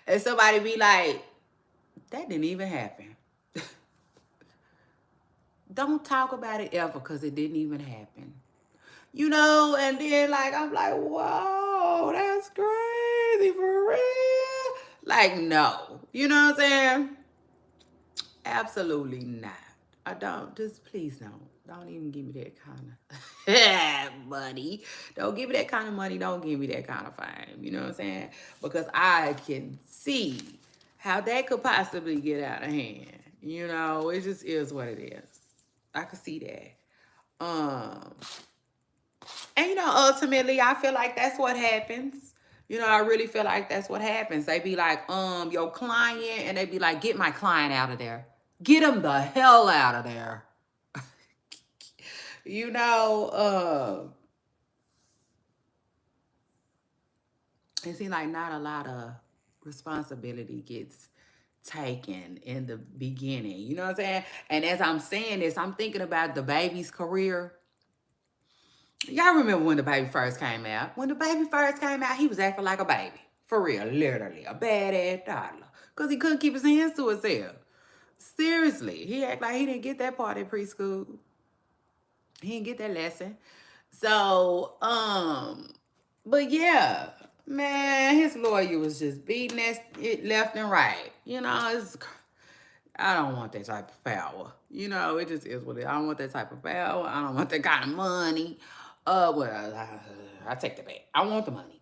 And somebody be like, that didn't even happen. Don't talk about it ever because it didn't even happen. And then like I'm like, whoa, that's crazy for real. Like, no. You know what I'm saying? Absolutely not. I don't. Just please don't. Don't even give me that kind of money. Don't give me that kind of money. Don't give me that kind of fame. You know what I'm saying? Because I can see how that could possibly get out of hand. It just is what it is. I could see that. And ultimately, I feel like that's what happens. I really feel like that's what happens. They be like, your client, and they be like, get my client out of there. Get him the hell out of there. you know, it seems like not a lot of responsibility gets taken in the beginning. You know what I'm saying? And as I'm saying this, I'm thinking about the baby's career. Y'all remember when the baby first came out? When the baby first came out, he was acting like a baby. For real, literally. A badass toddler. Because he couldn't keep his hands to himself. Seriously. He acted like he didn't get that part in preschool. He didn't get that lesson. So, but yeah, man, his lawyer was just beating it left and right. I don't want that type of power. It just is what it is. I don't want that type of power. I don't want that kind of money. I take the back. I want the money.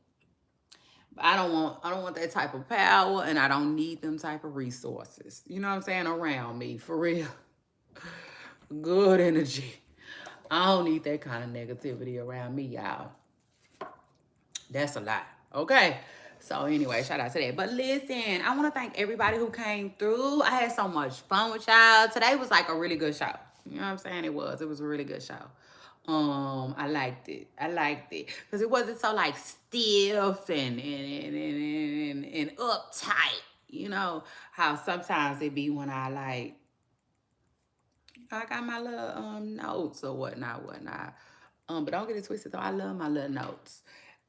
But I don't want that type of power, and I don't need them type of resources. You know what I'm saying? Around me, for real. Good energy. I don't need that kind of negativity around me, y'all. That's a lot. Okay. So anyway, shout out to that. But listen, I want to thank everybody who came through. I had so much fun with y'all. Today was like a really good show. You know what I'm saying? It was a really good show. I liked it. Because it wasn't so like stiff and uptight. You know how sometimes it be when I got my little notes or whatnot. But don't get it twisted though. I love my little notes.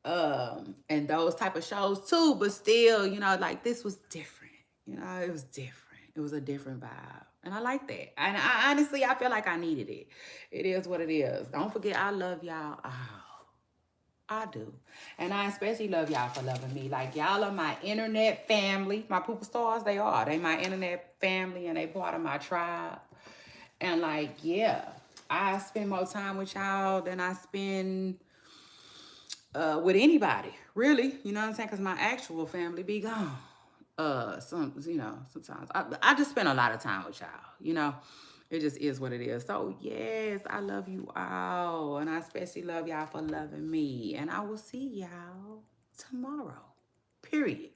And those type of shows too, but still, like this was different. It was different. It was a different vibe. And I like that. And I honestly, I feel like I needed it. It is what it is. Don't forget, I love y'all. Oh, I do. And I especially love y'all for loving me. Like, y'all are my internet family. My Pooper Stars, they are. They my internet family, and they part of my tribe. And like, yeah, I spend more time with y'all than I spend with anybody, really. You know what I'm saying? Because my actual family be gone. Sometimes I just spend a lot of time with y'all. It just is what it is. So yes, I love you all, and I especially love y'all for loving me. And I will see y'all tomorrow. Period.